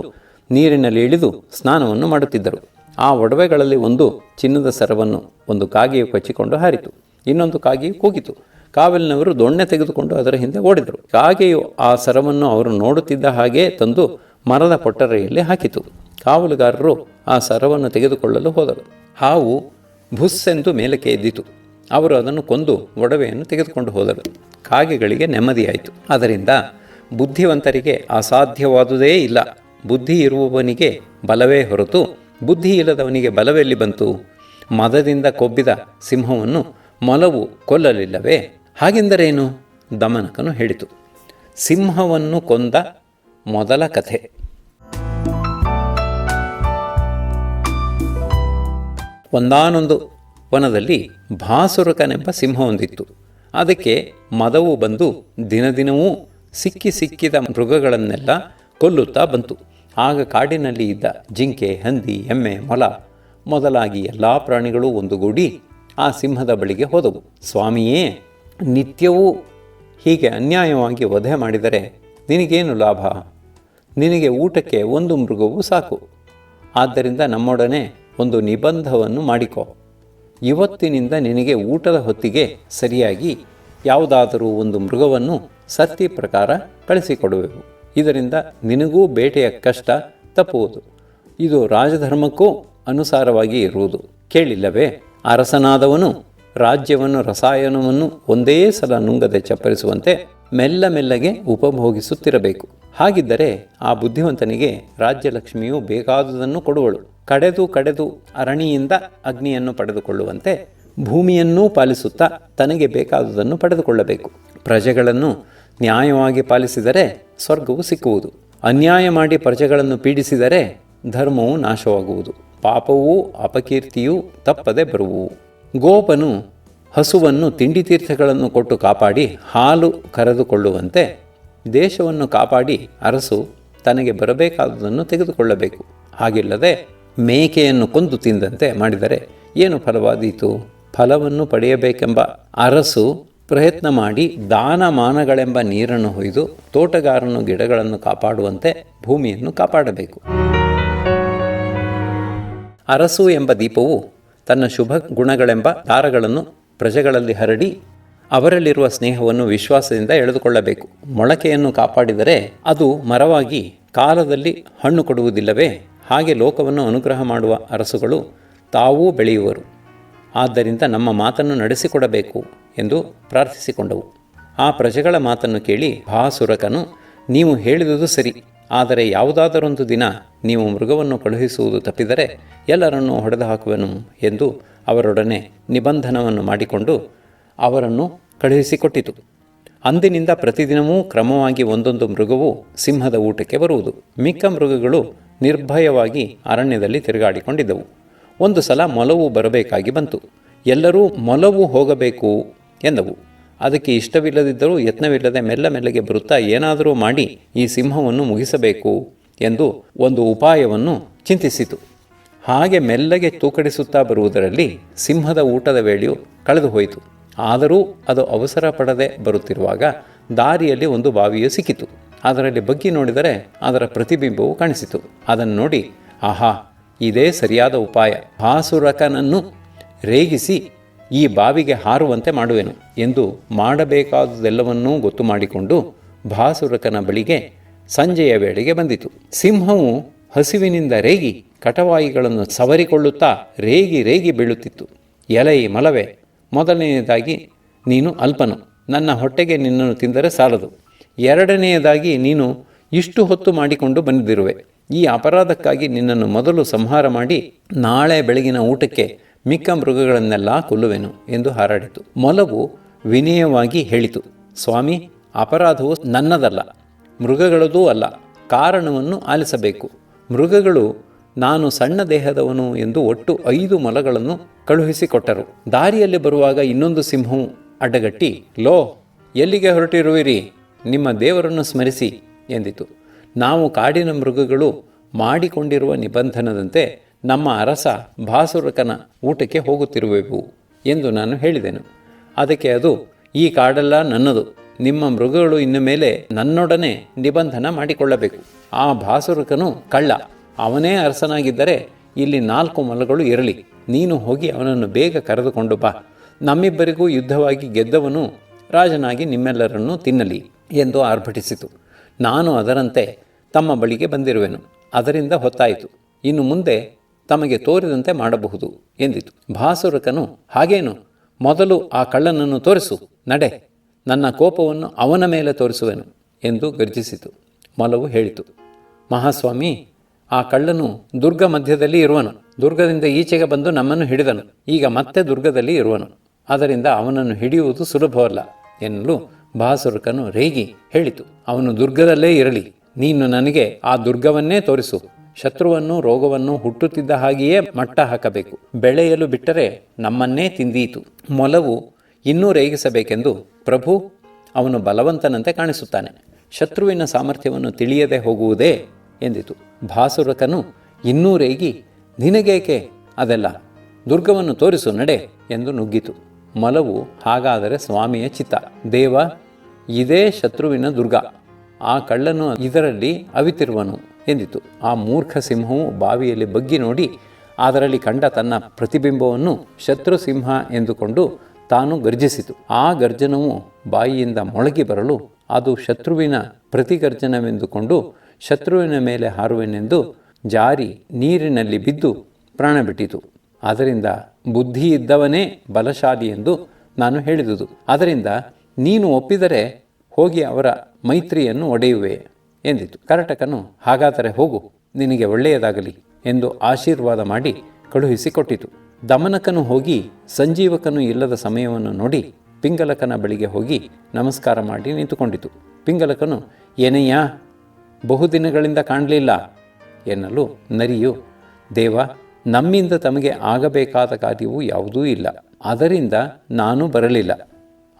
ನೀರಿನಲ್ಲಿ ಇಳಿದು ಸ್ನಾನವನ್ನು ಮಾಡುತ್ತಿದ್ದರು. ಆ ಒಡವೆಗಳಲ್ಲಿ ಒಂದು ಚಿನ್ನದ ಸರವನ್ನು ಒಂದು ಕಾಗೆಯು ಕಚ್ಚಿಕೊಂಡು ಹಾರಿತು. ಇನ್ನೊಂದು ಕಾಗೆಯು ಕೂಗಿತು. ಕಾವಲಿನವರು ದೊಣ್ಣೆ ತೆಗೆದುಕೊಂಡು ಅದರ ಹಿಂದೆ ಓಡಿದರು. ಕಾಗೆಯು ಆ ಸರವನ್ನು ಅವರು ನೋಡುತ್ತಿದ್ದ ಹಾಗೆ ತಂದು ಮರದ ಪೊಟ್ಟರೆಯಲ್ಲಿ ಹಾಕಿತು. ಕಾವಲುಗಾರರು ಆ ಸರವನ್ನು ತೆಗೆದುಕೊಳ್ಳಲು ಹೋದರು. ಹಾವು ಭುಸ್ಸೆಂದು ಮೇಲಕ್ಕೆ ಎದ್ದಿತು. ಅವರು ಅದನ್ನು ಕೊಂದು ಒಡವೆಯನ್ನು ತೆಗೆದುಕೊಂಡು ಹೋದರು. ಕಾಗೆಗಳಿಗೆ ನೆಮ್ಮದಿಯಾಯಿತು. ಅದರಿಂದ ಬುದ್ಧಿವಂತರಿಗೆ ಅಸಾಧ್ಯವಾದುದೇ ಇಲ್ಲ. ಬುದ್ಧಿ ಇರುವವನಿಗೆ ಬಲವೇ ಹೊರತು ಬುದ್ಧಿ ಇಲ್ಲದವನಿಗೆ ಬಲವೆಲ್ಲಿ ಬಂತು? ಮದದಿಂದ ಕೊಬ್ಬಿದ ಸಿಂಹವನ್ನು ಮೊಲವು ಕೊಲ್ಲಲಿಲ್ಲವೇ? ಹಾಗೆಂದರೇನು? ದಮನಕನು ಹೇಳಿತು. ಸಿಂಹವನ್ನು ಕೊಂದ ಮೊದಲ ಕಥೆ. ಒಂದಾನೊಂದು ವನದಲ್ಲಿ ಭಾಸುರಕನೆಂಬ ಸಿಂಹವೊಂದಿತ್ತು. ಅದಕ್ಕೆ ಮದವು ಬಂದು ದಿನದಿನವೂ ಸಿಕ್ಕಿದ ಮೃಗಗಳನ್ನೆಲ್ಲ ಕೊಲ್ಲುತ್ತಾ ಬಂತು. ಆಗ ಕಾಡಿನಲ್ಲಿ ಇದ್ದ ಜಿಂಕೆ, ಹಂದಿ, ಎಮ್ಮೆ, ಮೊಲ ಮೊದಲಾಗಿ ಎಲ್ಲ ಪ್ರಾಣಿಗಳು ಒಂದುಗೂಡಿ ಆ ಸಿಂಹದ ಬಳಿಗೆ ಹೋದವು. ಸ್ವಾಮಿಯೇ, ನಿತ್ಯವೂ ಹೀಗೆ ಅನ್ಯಾಯವಾಗಿ ವಧೆ ಮಾಡಿದರೆ ನಿನಗೇನು ಲಾಭ? ನಿನಗೆ ಊಟಕ್ಕೆ ಒಂದು ಮೃಗವೂ ಸಾಕು. ಆದ್ದರಿಂದ ನಮ್ಮೊಡನೆ ಒಂದು ನಿಬಂಧವನ್ನು ಮಾಡಿಕೊ. ಇವತ್ತಿನಿಂದ ನಿನಗೆ ಊಟದ ಹೊತ್ತಿಗೆ ಸರಿಯಾಗಿ ಯಾವುದಾದರೂ ಒಂದು ಮೃಗವನ್ನು ಸತ್ತಿ ಪ್ರಕಾರ ಕಳಿಸಿಕೊಡುವೆವು. ಇದರಿಂದ ನಿನಗೂ ಬೇಟೆಯ ಕಷ್ಟ ತಪ್ಪುವುದು. ಇದು ರಾಜಧರ್ಮಕ್ಕೂ ಅನುಸಾರವಾಗಿ ಇರುವುದು. ಕೇಳಿಲ್ಲವೇ? ಅರಸನಾದವನು ರಾಜ್ಯವನ್ನು, ರಸಾಯನವನ್ನು ಒಂದೇ ಸಲ ನುಂಗದೆ ಚಪ್ಪರಿಸುವಂತೆ ಮೆಲ್ಲ ಮೆಲ್ಲಗೆ ಉಪಭೋಗಿಸುತ್ತಿರಬೇಕು. ಹಾಗಿದ್ದರೆ ಆ ಬುದ್ಧಿವಂತನಿಗೆ ರಾಜ್ಯಲಕ್ಷ್ಮಿಯು ಬೇಕಾದುದನ್ನು ಕೊಡುವಳು. ಕಡೆದು ಅರಣಿಯಿಂದ ಅಗ್ನಿಯನ್ನು ಪಡೆದುಕೊಳ್ಳುವಂತೆ ಭೂಮಿಯನ್ನೂ ಪಾಲಿಸುತ್ತಾ ತನಗೆ ಬೇಕಾದುದನ್ನು ಪಡೆದುಕೊಳ್ಳಬೇಕು. ಪ್ರಜೆಗಳನ್ನು ನ್ಯಾಯವಾಗಿ ಪಾಲಿಸಿದರೆ ಸ್ವರ್ಗವು ಸಿಕ್ಕುವುದು. ಅನ್ಯಾಯ ಮಾಡಿ ಪ್ರಜೆಗಳನ್ನು ಪೀಡಿಸಿದರೆ ಧರ್ಮವು ನಾಶವಾಗುವುದು. ಪಾಪವೂ ಅಪಕೀರ್ತಿಯೂ ತಪ್ಪದೆ ಬರುವುವು. ಗೋಪನು ಹಸುವನ್ನು ತಿಂಡಿ ತೀರ್ಥಗಳನ್ನು ಕೊಟ್ಟು ಕಾಪಾಡಿ ಹಾಲು ಕರೆದುಕೊಳ್ಳುವಂತೆ ದೇಶವನ್ನು ಕಾಪಾಡಿ ಅರಸು ತನಗೆ ಬರಬೇಕಾದುದನ್ನು ತೆಗೆದುಕೊಳ್ಳಬೇಕು. ಹಾಗಿಲ್ಲದೆ ಮೇಕೆಯನ್ನು ಕೊಂದು ತಿಂದಂತೆ ಮಾಡಿದರೆ ಏನು ಫಲವಾದೀತು? ಫಲವನ್ನು ಪಡೆಯಬೇಕೆಂಬ ಅರಸು ಪ್ರಯತ್ನ ಮಾಡಿ ದಾನಮಾನಗಳೆಂಬ ನೀರನ್ನು ಹೊಯ್ದು ತೋಟಗಾರನು ಗಿಡಗಳನ್ನು ಕಾಪಾಡುವಂತೆ ಭೂಮಿಯನ್ನು ಕಾಪಾಡಬೇಕು. ಅರಸು ಎಂಬ ದೀಪವು ತನ್ನ ಶುಭ ಗುಣಗಳೆಂಬ ದಾರಗಳನ್ನು ಪ್ರಜೆಗಳಲ್ಲಿ ಹರಡಿ ಅವರಲ್ಲಿರುವ ಸ್ನೇಹವನ್ನು ವಿಶ್ವಾಸದಿಂದ ಎಳೆದುಕೊಳ್ಳಬೇಕು. ಮೊಳಕೆಯನ್ನು ಕಾಪಾಡಿದರೆ ಅದು ಮರವಾಗಿ ಕಾಲದಲ್ಲಿ ಹಣ್ಣು ಕೊಡುವುದಿಲ್ಲವೇ? ಹಾಗೆ ಲೋಕವನ್ನು ಅನುಗ್ರಹ ಮಾಡುವ ಅರಸುಗಳು ತಾವೂ ಬೆಳೆಯುವರು. ಆದ್ದರಿಂದ ನಮ್ಮ ಮಾತನ್ನು ನಡೆಸಿಕೊಡಬೇಕು ಎಂದು ಪ್ರಾರ್ಥಿಸಿಕೊಂಡವು. ಆ ಪ್ರಜೆಗಳ ಮಾತನ್ನು ಕೇಳಿ ಭಾಸುರಕನು, ನೀವು ಹೇಳಿದುದು ಸರಿ, ಆದರೆ ಯಾವುದಾದರೊಂದು ದಿನ ನೀವು ಮೃಗವನ್ನು ಕಳುಹಿಸುವುದು ತಪ್ಪಿದರೆ ಎಲ್ಲರನ್ನೂ ಹೊಡೆದು ಹಾಕುವೆನು ಎಂದು ಅವರೊಡನೆ ನಿಬಂಧನವನ್ನು ಮಾಡಿಕೊಂಡು ಅವರನ್ನು ಕಳುಹಿಸಿಕೊಟ್ಟಿತು. ಅಂದಿನಿಂದ ಪ್ರತಿದಿನವೂ ಕ್ರಮವಾಗಿ ಒಂದೊಂದು ಮೃಗವು ಸಿಂಹದ ಊಟಕ್ಕೆ ಬರುವುದು. ಮಿಕ್ಕ ಮೃಗಗಳು ನಿರ್ಭಯವಾಗಿ ಅರಣ್ಯದಲ್ಲಿ ತಿರುಗಾಡಿಕೊಂಡಿದ್ದವು. ಒಂದು ಸಲ ಮೊಲವು ಬರಬೇಕಾಗಿ ಬಂತು. ಎಲ್ಲರೂ ಮೊಲವು ಹೋಗಬೇಕು ಎಂದವು. ಅದಕ್ಕೆ ಇಷ್ಟವಿಲ್ಲದಿದ್ದರೂ ಯತ್ನವಿಲ್ಲದೆ ಮೆಲ್ಲ ಮೆಲ್ಲಗೆ ಬರುತ್ತಾ ಏನಾದರೂ ಮಾಡಿ ಈ ಸಿಂಹವನ್ನು ಮುಗಿಸಬೇಕು ಎಂದು ಒಂದು ಉಪಾಯವನ್ನು ಚಿಂತಿಸಿತು. ಹಾಗೆ ಮೆಲ್ಲಗೆ ತೂಕಡಿಸುತ್ತಾ ಬರುವುದರಲ್ಲಿ ಸಿಂಹದ ಊಟದ ವೇಳೆಯು ಕಳೆದು ಹೋಯಿತು. ಆದರೂ ಅದು ಅವಸರ ಪಡದೆ ಬರುತ್ತಿರುವಾಗ ದಾರಿಯಲ್ಲಿ ಒಂದು ಬಾವಿಯು ಸಿಕ್ಕಿತು. ಅದರಲ್ಲಿ ಬಗ್ಗಿ ನೋಡಿದರೆ ಅದರ ಪ್ರತಿಬಿಂಬವು ಕಾಣಿಸಿತು. ಅದನ್ನು ನೋಡಿ, ಆಹಾ, ಇದೇ ಸರಿಯಾದ ಉಪಾಯ. ಭಾಸುರಕನನ್ನು ರೇಗಿಸಿ ಈ ಬಾವಿಗೆ ಹಾರುವಂತೆ ಮಾಡುವೆನು ಎಂದು ಮಾಡಬೇಕಾದುದೆಲ್ಲವನ್ನೂ ಗೊತ್ತು ಮಾಡಿಕೊಂಡು ಭಾಸುರಕನ ಬಳಿಗೆ ಸಂಜೆಯ ವೇಳೆಗೆ ಬಂದಿತು. ಸಿಂಹವು ಹಸಿವಿನಿಂದ ರೇಗಿ ಕಟವಾಯಿಗಳನ್ನು ಸವರಿಕೊಳ್ಳುತ್ತಾ ರೇಗಿ ಬೀಳುತ್ತಿತ್ತು. ಎಲೈ ಮಲವೇ, ಮೊದಲನೆಯದಾಗಿ ನೀನು ಅಲ್ಪನು, ನನ್ನ ಹೊಟ್ಟೆಗೆ ನಿನ್ನನ್ನು ತಿಂದರೆ ಸಾಲದು. ಎರಡನೆಯದಾಗಿ ನೀನು ಇಷ್ಟು ಹೊತ್ತು ಮಾಡಿಕೊಂಡು ಬಂದಿರುವೆ. ಈ ಅಪರಾಧಕ್ಕಾಗಿ ನಿನ್ನನ್ನು ಮೊದಲು ಸಂಹಾರ ಮಾಡಿ ನಾಳೆ ಬೆಳಗಿನ ಊಟಕ್ಕೆ ಮಿಕ್ಕ ಮೃಗಗಳನ್ನೆಲ್ಲ ಕೊಲ್ಲುವೆನು ಎಂದು ಹಾರಾಡಿತು. ಮೊಲವು ವಿನಯವಾಗಿ ಹೇಳಿತು, ಸ್ವಾಮಿ, ಅಪರಾಧವು ನನ್ನದಲ್ಲ, ಮೃಗಗಳದೂ ಅಲ್ಲ. ಕಾರಣವನ್ನು ಆಲಿಸಬೇಕು. ಮೃಗಗಳು ನಾನು ಸಣ್ಣ ದೇಹದವನು ಎಂದು ಒಟ್ಟು 5 ಮೊಲಗಳನ್ನು ಕಳುಹಿಸಿಕೊಟ್ಟರು. ದಾರಿಯಲ್ಲಿ ಬರುವಾಗ ಇನ್ನೊಂದು ಸಿಂಹವು ಅಡ್ಡಗಟ್ಟಿ, ಲೋ, ಎಲ್ಲಿಗೆ ಹೊರಟಿರುವಿರಿ? ನಿಮ್ಮ ದೇವರನ್ನು ಸ್ಮರಿಸಿ ಎಂದಿತು. ನಾವು ಕಾಡಿನ ಮೃಗಗಳು ಮಾಡಿಕೊಂಡಿರುವ ನಿಬಂಧನದಂತೆ ನಮ್ಮ ಅರಸ ಭಾಸುರಕನ ಊಟಕ್ಕೆ ಹೋಗುತ್ತಿರುವೆವು ಎಂದು ನಾನು ಹೇಳಿದೆನು. ಅದಕ್ಕೆ ಅದು, ಈ ಕಾಡೆಲ್ಲ ನನ್ನದು, ನಿಮ್ಮ ಮೃಗಗಳು ಇನ್ನು ಮೇಲೆ ನನ್ನೊಡನೆ ನಿಬಂಧನ ಮಾಡಿಕೊಳ್ಳಬೇಕು. ಆ ಭಾಸುರಕನು ಕಳ್ಳ, ಅವನೇ ಅರಸನಾಗಿದ್ದರೆ ಇಲ್ಲಿ 4 ಮೊಲಗಳು ಇರಲಿ. ನೀನು ಹೋಗಿ ಅವನನ್ನು ಬೇಗ ಕರೆದುಕೊಂಡು ಬಾ. ನಮ್ಮಿಬ್ಬರಿಗೂ ಯುದ್ಧವಾಗಿ ಗೆದ್ದವನು ರಾಜನಾಗಿ ನಿಮ್ಮೆಲ್ಲರನ್ನೂ ತಿನ್ನಲಿ ಎಂದು ಆರ್ಭಟಿಸಿತು. ನಾನು ಅದರಂತೆ ತಮ್ಮ ಬಳಿಗೆ ಬಂದಿರುವೆನು. ಅದರಿಂದ ಹೊತ್ತಾಯಿತು. ಇನ್ನು ಮುಂದೆ ತಮಗೆ ತೋರಿದಂತೆ ಮಾಡಬಹುದು ಎಂದಿತು. ಭಾಸುರಕನು, ಹಾಗೇನು, ಮೊದಲು ಆ ಕಳ್ಳನನ್ನು ತೋರಿಸು, ನಡೆ, ನನ್ನ ಕೋಪವನ್ನು ಅವನ ಮೇಲೆ ತೋರಿಸುವೆನು ಎಂದು ಗರ್ಜಿಸಿತು. ಮೊಲವು ಹೇಳಿತು, ಮಹಾಸ್ವಾಮಿ, ಆ ಕಳ್ಳನು ದುರ್ಗ ಮಧ್ಯದಲ್ಲಿ ಇರುವನು. ದುರ್ಗದಿಂದ ಈಚೆಗೆ ಬಂದು ನಮ್ಮನ್ನು ಹಿಡಿದನು. ಈಗ ಮತ್ತೆ ದುರ್ಗದಲ್ಲಿ ಇರುವನು. ಅದರಿಂದ ಅವನನ್ನು ಹಿಡಿಯುವುದು ಸುಲಭವಲ್ಲ ಎನ್ನಲು ಬಾಸುರಕನು ರೇಗಿ ಹೇಳಿತು, ಅವನು ದುರ್ಗದಲ್ಲೇ ಇರಲಿ, ನೀನು ನನಗೆ ಆ ದುರ್ಗವನ್ನೇ ತೋರಿಸು. ಶತ್ರುವನ್ನು ರೋಗವನ್ನು ಹುಟ್ಟುತ್ತಿದ್ದ ಹಾಗೆಯೇ ಮಟ್ಟ ಹಾಕಬೇಕು. ಬೆಳೆಯಲು ಬಿಟ್ಟರೆ ನಮ್ಮನ್ನೇ ತಿಂದೀತು. ಮೊಲವು ಇನ್ನೂ ರೇಗಿಸಬೇಕೆಂದು, ಪ್ರಭು ಅವನು ಬಲವಂತನಂತೆ ಕಾಣಿಸುತ್ತಾನೆ, ಶತ್ರುವಿನ ಸಾಮರ್ಥ್ಯವನ್ನು ತಿಳಿಯದೆ ಹೋಗುವುದೇ ಎಂದಿತು. ಭಾಸುರಕನು ಇನ್ನೂ ರೇಗಿ, ನಿನಗೇಕೆ ಅದೆಲ್ಲ, ದುರ್ಗವನ್ನು ತೋರಿಸು ನಡೆ ಎಂದು ನುಗ್ಗಿತು. ಮೊಲವು, ಹಾಗಾದರೆ ಸ್ವಾಮಿಯ ಚಿತ್ತ, ದೇವ ಇದೇ ಶತ್ರುವಿನ ದುರ್ಗ, ಆ ಕಳ್ಳನು ಇದರಲ್ಲಿ ಅವಿತಿರುವನು ಎಂದಿತು. ಆ ಮೂರ್ಖ ಸಿಂಹವು ಬಾವಿಯಲ್ಲಿ ಬಗ್ಗಿ ನೋಡಿ ಅದರಲ್ಲಿ ಕಂಡ ತನ್ನ ಪ್ರತಿಬಿಂಬವನ್ನು ಶತ್ರು ಸಿಂಹ ಎಂದುಕೊಂಡು ತಾನು ಗರ್ಜಿಸಿತು. ಆ ಗರ್ಜನವು ಬಾಯಿಯಿಂದ ಮೊಳಗಿ ಬರಲು ಅದು ಶತ್ರುವಿನ ಪ್ರತಿಗರ್ಜನವೆಂದುಕೊಂಡು ಶತ್ರುವಿನ ಮೇಲೆ ಹಾರುವೆನೆಂದು ಜಾರಿ ನೀರಿನಲ್ಲಿ ಬಿದ್ದು ಪ್ರಾಣ ಬಿಟ್ಟಿತು. ಅದರಿಂದ ಬುದ್ಧಿ ಇದ್ದವನೇ ಬಲಶಾಲಿ ಎಂದು ನಾನು ಹೇಳಿದುದು. ಅದರಿಂದ ನೀನು ಒಪ್ಪಿದರೆ ಹೋಗಿ ಅವರ ಮೈತ್ರಿಯನ್ನು ಒಡೆಯುವೆ ಎಂದಿತು. ಕರಟಕನು, ಹಾಗಾದರೆ ಹೋಗು, ನಿನಗೆ ಒಳ್ಳೆಯದಾಗಲಿ ಎಂದು ಆಶೀರ್ವಾದ ಮಾಡಿ ಕಳುಹಿಸಿಕೊಟ್ಟಿತು. ದಮನಕನು ಹೋಗಿ ಸಂಜೀವಕನು ಇಲ್ಲದ ಸಮಯವನ್ನು ನೋಡಿ ಪಿಂಗಲಕನ ಬಳಿಗೆ ಹೋಗಿ ನಮಸ್ಕಾರ ಮಾಡಿ ನಿಂತುಕೊಂಡಿತು. ಪಿಂಗಲಕನು, ಏನಯ್ಯ ಬಹುದಿನಗಳಿಂದ ಕಾಣಲಿಲ್ಲ ಎನ್ನಲು ನರಿಯು, ದೇವ ನಮ್ಮಿಂದ ತಮಗೆ ಆಗಬೇಕಾದ ಕಾರ್ಯವೂ ಯಾವುದೂ ಇಲ್ಲ, ಅದರಿಂದ ನಾನು ಬರಲಿಲ್ಲ.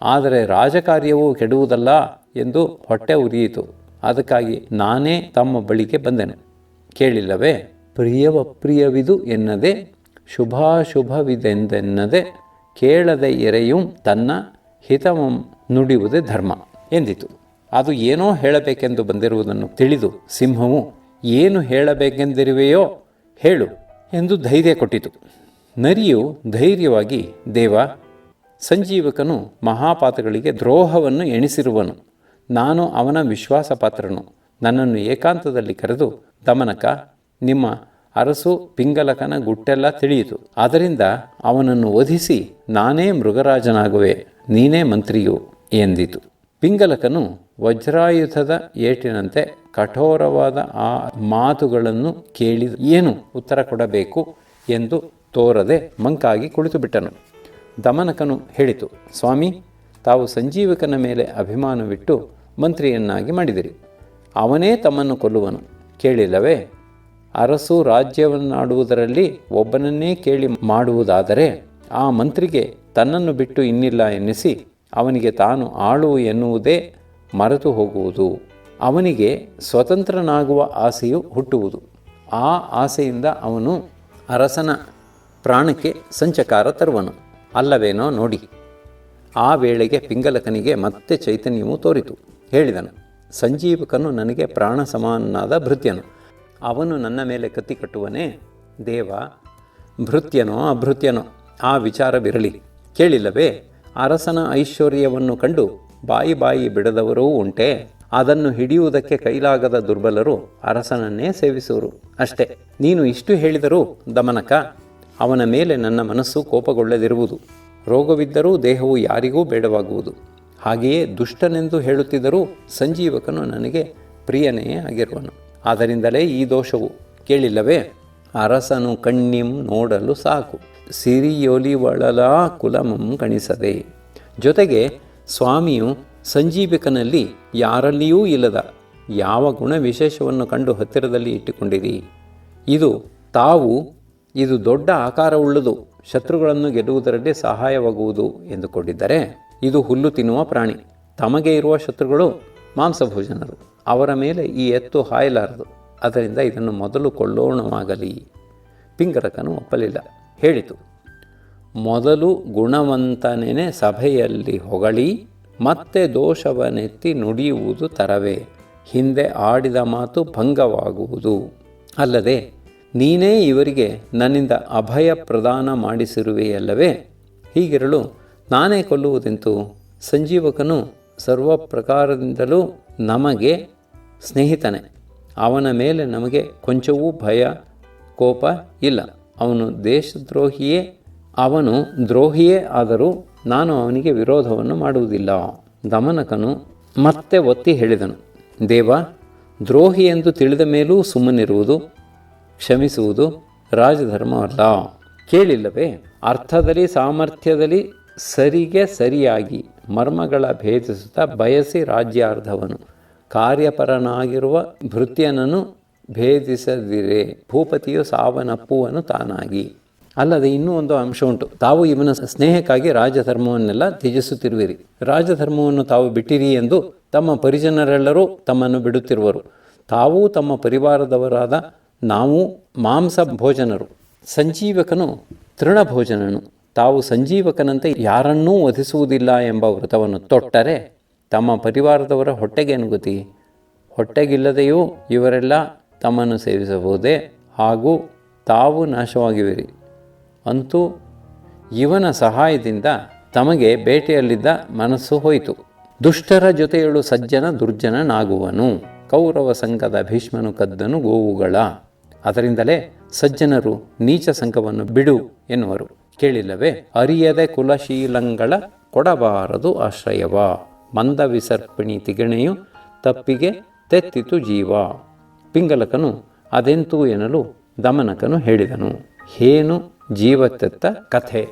ಆದರೆ ರಾಜಕಾರ್ಯವೂ ಕೆಡುವುದಲ್ಲ ಎಂದು ಹೊಟ್ಟೆ ಉರಿಯಿತು, ಅದಕ್ಕಾಗಿ ನಾನೇ ತಮ್ಮ ಬಳಿಗೆ ಬಂದೆನು. ಕೇಳಿಲ್ಲವೇ, ಪ್ರಿಯವಪ್ರಿಯವಿದು ಎನ್ನದೆ ಶುಭಾಶುಭವಿದೆಂದೆನ್ನದೆ ಕೇಳದೆ ಎರೆಯುಂ ತನ್ನ ಹಿತವಂ ನುಡಿಯುವುದೇ ಧರ್ಮ ಎಂದಿತು. ಅದು ಏನೋ ಹೇಳಬೇಕೆಂದು ಬಂದಿರುವುದನ್ನು ತಿಳಿದು ಸಿಂಹವು, ಏನು ಹೇಳಬೇಕೆಂದಿರುವೆಯೋ ಹೇಳು ಎಂದು ಧೈರ್ಯ ಕೊಟ್ಟಿತು. ನರಿಯು ಧೈರ್ಯವಾಗಿ, ದೇವ ಸಂಜೀವಕನು ಮಹಾಪಾತಗಳಿಗೆ ದ್ರೋಹವನ್ನು ಎಣಿಸಿರುವನು, ನಾನು ಅವನ ವಿಶ್ವಾಸಪಾತ್ರನು. ನನ್ನನ್ನು ಏಕಾಂತದಲ್ಲಿ ಕರೆದು, ದಮನಕ, ನಿಮ್ಮ ಅರಸು ಪಿಂಗಲಕನ ಗುಟ್ಟೆಲ್ಲ ತಿಳಿಯಿತು, ಅದರಿಂದ ಅವನನ್ನು ವಧಿಸಿ ನಾನೇ ಮೃಗರಾಜನಾಗುವೆ, ನೀನೇ ಮಂತ್ರಿಯು ಎಂದಿತು. ಪಿಂಗಲಕನು ವಜ್ರಾಯುಧದ ಏಟಿನಂತೆ ಕಠೋರವಾದ ಆ ಮಾತುಗಳನ್ನು ಕೇಳಿ ಏನು ಉತ್ತರ ಕೊಡಬೇಕು ಎಂದು ತೋರದೆ ಮಂಕಾಗಿ ಕುಳಿತುಬಿಟ್ಟನು. ದಮನಕನು ಹೇಳಿತು, ಸ್ವಾಮಿ, ತಾವು ಸಂಜೀವಕನ ಮೇಲೆ ಅಭಿಮಾನವಿಟ್ಟು ಮಂತ್ರಿಯನ್ನಾಗಿ ಮಾಡಿದಿರಿ, ಅವನೇ ತಮ್ಮನ್ನು ಕೊಲ್ಲುವನು. ಕೇಳಿಲ್ಲವೇ, ಅರಸು ರಾಜ್ಯವನ್ನಾಡುವುದರಲ್ಲಿ ಒಬ್ಬನನ್ನೇ ಕೇಳಿ ಮಾಡುವುದಾದರೆ ಆ ಮಂತ್ರಿಗೆ ತನ್ನನ್ನು ಬಿಟ್ಟು ಇನ್ನಿಲ್ಲ ಎನ್ನಿಸಿ ಅವನಿಗೆ ತಾನು ಆಳು ಎನ್ನುವುದೇ ಮರೆತು ಹೋಗುವುದು. ಅವನಿಗೆ ಸ್ವತಂತ್ರನಾಗುವ ಆಸೆಯು ಹುಟ್ಟುವುದು. ಆ ಆಸೆಯಿಂದ ಅವನು ಅರಸನ ಪ್ರಾಣಕ್ಕೆ ಸಂಚಕಾರ ತರುವನು, ಅಲ್ಲವೇನೋ ನೋಡಿ. ಆ ವೇಳೆಗೆ ಪಿಂಗಲಕನಿಗೆ ಮತ್ತೆ ಚೈತನ್ಯವು ತೋರಿತು. ಹೇಳಿದನು, ಸಂಜೀವಕನು ನನಗೆ ಪ್ರಾಣ ಸಮಾನನಾದ ಭೃತ್ಯನು, ಅವನು ನನ್ನ ಮೇಲೆ ಕತ್ತಿ ಕಟ್ಟುವನೇ? ದೇವ, ಭೃತ್ಯನೋ ಅಭೃತ್ಯನೋ ಆ ವಿಚಾರವಿರಲಿ. ಕೇಳಿಲ್ಲವೇ, ಅರಸನ ಐಶ್ವರ್ಯವನ್ನು ಕಂಡು ಬಾಯಿ ಬಿಡದವರೂ ಉಂಟೆ. ಅದನ್ನು ಹಿಡಿಯುವುದಕ್ಕೆ ಕೈಲಾಗದ ದುರ್ಬಲರು ಅರಸನನ್ನೇ ಸೇವಿಸುವರು ಅಷ್ಟೇ. ನೀನು ಇಷ್ಟು ಹೇಳಿದರೂ ದಮನಕ, ಅವನ ಮೇಲೆ ನನ್ನ ಮನಸ್ಸು ಕೋಪಗೊಳ್ಳದಿರುವುದು. ರೋಗವಿದ್ದರೂ ದೇಹವು ಯಾರಿಗೂ ಬೇಡವಾಗುವುದು. ಹಾಗೆಯೇ ದುಷ್ಟನೆಂದು ಹೇಳುತ್ತಿದ್ದರೂ ಸಂಜೀವಕನು ನನಗೆ ಪ್ರಿಯನೇ ಆಗಿರುವನು. ಆದ್ದರಿಂದಲೇ ಈ ದೋಷವು. ಕೇಳಿಲ್ಲವೇ, ಅರಸನು ಕಣ್ಣಿಂ ನೋಡಲು ಸಾಕು, ಸಿರಿಯೊಲಿವಳಲ ಕುಲಮಂ ಕಣಿಸದೆ. ಜೊತೆಗೆ ಸ್ವಾಮಿಯು ಸಂಜೀವಕನಲ್ಲಿ ಯಾರಲ್ಲಿಯೂ ಇಲ್ಲದ ಯಾವ ಗುಣ ವಿಶೇಷವನ್ನು ಕಂಡು ಹತ್ತಿರದಲ್ಲಿ ಇಟ್ಟುಕೊಂಡಿರಿ. ಇದು ದೊಡ್ಡ ಆಕಾರವುಳ್ಳದು, ಶತ್ರುಗಳನ್ನು ಗೆಲ್ಲುವುದರಲ್ಲಿ ಸಹಾಯವಾಗುವುದು ಎಂದುಕೊಂಡಿದ್ದರೆ ಇದು ಹುಲ್ಲು ತಿನ್ನುವ ಪ್ರಾಣಿ. ತಮಗೆ ಇರುವ ಶತ್ರುಗಳು ಮಾಂಸಭೋಜನರು, ಅವರ ಮೇಲೆ ಈ ಎತ್ತು ಹಾಯಲಾರದು. ಅದರಿಂದ ಇದನ್ನು ಮೊದಲು ಕೊಳ್ಳೋಣವಾಗಲಿ. ಪಿಂಗಲಕನು ಒಪ್ಪಲಿಲ್ಲ. ಹೇಳಿತು, ಮೊದಲು ಗುಣವಂತನೇ ಸಭೆಯಲ್ಲಿ ಹೊಗಳಿ ಮತ್ತೆ ದೋಷವನ್ನೆತ್ತಿ ನುಡಿಯುವುದು ತರವೇ. ಹಿಂದೆ ಆಡಿದ ಮಾತು ಭಂಗವಾಗುವುದು. ಅಲ್ಲದೆ ನೀನೇ ಇವರಿಗೆ ನನ್ನಿಂದ ಅಭಯ ಪ್ರದಾನ ಮಾಡಿಸಿರುವೆಯಲ್ಲವೇ? ಹೀಗಿರಲು ನಾನೇ ಕೊಲ್ಲುವುದೆಂತು? ಸಂಜೀವಕನು ಸರ್ವ ಪ್ರಕಾರದಿಂದಲೂ ನಮಗೆ ಸ್ನೇಹಿತನೇ. ಅವನ ಮೇಲೆ ನಮಗೆ ಕೊಂಚವೂ ಭಯ ಕೋಪ ಇಲ್ಲ. ಅವನು ದೇಶದ್ರೋಹಿಯೇ, ಅವನು ದ್ರೋಹಿಯೇ ಆದರೂ ನಾನು ಅವನಿಗೆ ವಿರೋಧವನ್ನು ಮಾಡುವುದಿಲ್ಲ. ದಮನಕನು ಮತ್ತೆ ಒತ್ತಿ ಹೇಳಿದನು, ದೇವ, ದ್ರೋಹಿ ಎಂದು ತಿಳಿದ ಮೇಲೂ ಸುಮ್ಮನಿರುವುದು, ಕ್ಷಮಿಸುವುದು ರಾಜಧರ್ಮವಲ್ಲ. ಕೇಳಿಲ್ಲವೇ, ಅರ್ಥದಲ್ಲಿ ಸಾಮರ್ಥ್ಯದಲ್ಲಿ ಸರಿಗೆ ಸರಿಯಾಗಿ ಮರ್ಮಗಳ ಭೇದಿಸುತ್ತಾ ಬಯಸಿ ರಾಜ್ಯಾರ್ಧವನು ಕಾರ್ಯಪರನಾಗಿರುವ ಭೃತ್ಯನನ್ನು ಭೇದಿಸದಿರೆ ಭೂಪತಿಯು ಸಾವನಪ್ಪುವನು ತಾನಾಗಿ. ಅಲ್ಲದೆ ಇನ್ನೂ ಒಂದು ಅಂಶ ಉಂಟು. ತಾವು ಇವನ ಸ್ನೇಹಕ್ಕಾಗಿ ರಾಜಧರ್ಮವನ್ನೆಲ್ಲ ತ್ಯಜಿಸುತ್ತಿರುವಿರಿ. ರಾಜಧರ್ಮವನ್ನು ತಾವು ಬಿಟ್ಟಿರಿ ಎಂದು ತಮ್ಮ ಪರಿಜನರೆಲ್ಲರೂ ತಮ್ಮನ್ನು ಬಿಡುತ್ತಿರುವರು. ತಾವೂ ತಮ್ಮ ಪರಿವಾರದವರಾದ ನಾವು ಮಾಂಸ ಭೋಜನರು. ಸಂಜೀವಕನು ತೃಣಭೋಜನನು. ತಾವು ಸಂಜೀವಕನಂತೆ ಯಾರನ್ನೂ ವಧಿಸುವುದಿಲ್ಲ ಎಂಬ ವ್ರತವನ್ನು ತೊಟ್ಟರೆ ತಮ್ಮ ಪರಿವಾರದವರ ಹೊಟ್ಟೆಗೇನು ಗತಿ? ಹೊಟ್ಟೆಗಿಲ್ಲದೆಯೂ ಇವರೆಲ್ಲ ತಮ್ಮನ್ನು ಸೇವಿಸಬಹುದೇ? ಹಾಗೂ ತಾವು ನಾಶವಾಗಿವಿರಿ. ಅಂತೂ ಇವನ ಸಹಾಯದಿಂದ ತಮಗೆ ಬೇಟೆಯಲ್ಲಿದ್ದ ಮನಸ್ಸು ಹೋಯಿತು. ದುಷ್ಟರ ಜೊತೆಯಳು ಸಜ್ಜನ ದುರ್ಜನನಾಗುವನು. ಕೌರವ ಸಂಘದ ಭೀಷ್ಮನು ಕದ್ದನು ಗೋವುಗಳ. ಅದರಿಂದಲೇ ಸಜ್ಜನರು ನೀಚ ಸಂಘವನ್ನು ಬಿಡು ಎನ್ನುವರು. ಕೇಳಿಲ್ಲವೇ? ಅರಿಯದೆ ಕುಲಶೀಲಂಗಳ ಕೊಡಬಾರದು ಆಶ್ರಯವ. ಮಂದ ವಿಸರ್ಪಿಣಿ ತಿಗಣೆಯು ತಪ್ಪಿಗೆ ತೆತ್ತಿತು ಜೀವ. ಪಿಂಗಲಕನು ಅದೆಂತೂ ಎನ್ನಲು ದಮನಕನು ಹೇಳಿದನು. ಹೇನು ಜೀವತೆತ್ತ ಕಥೆ.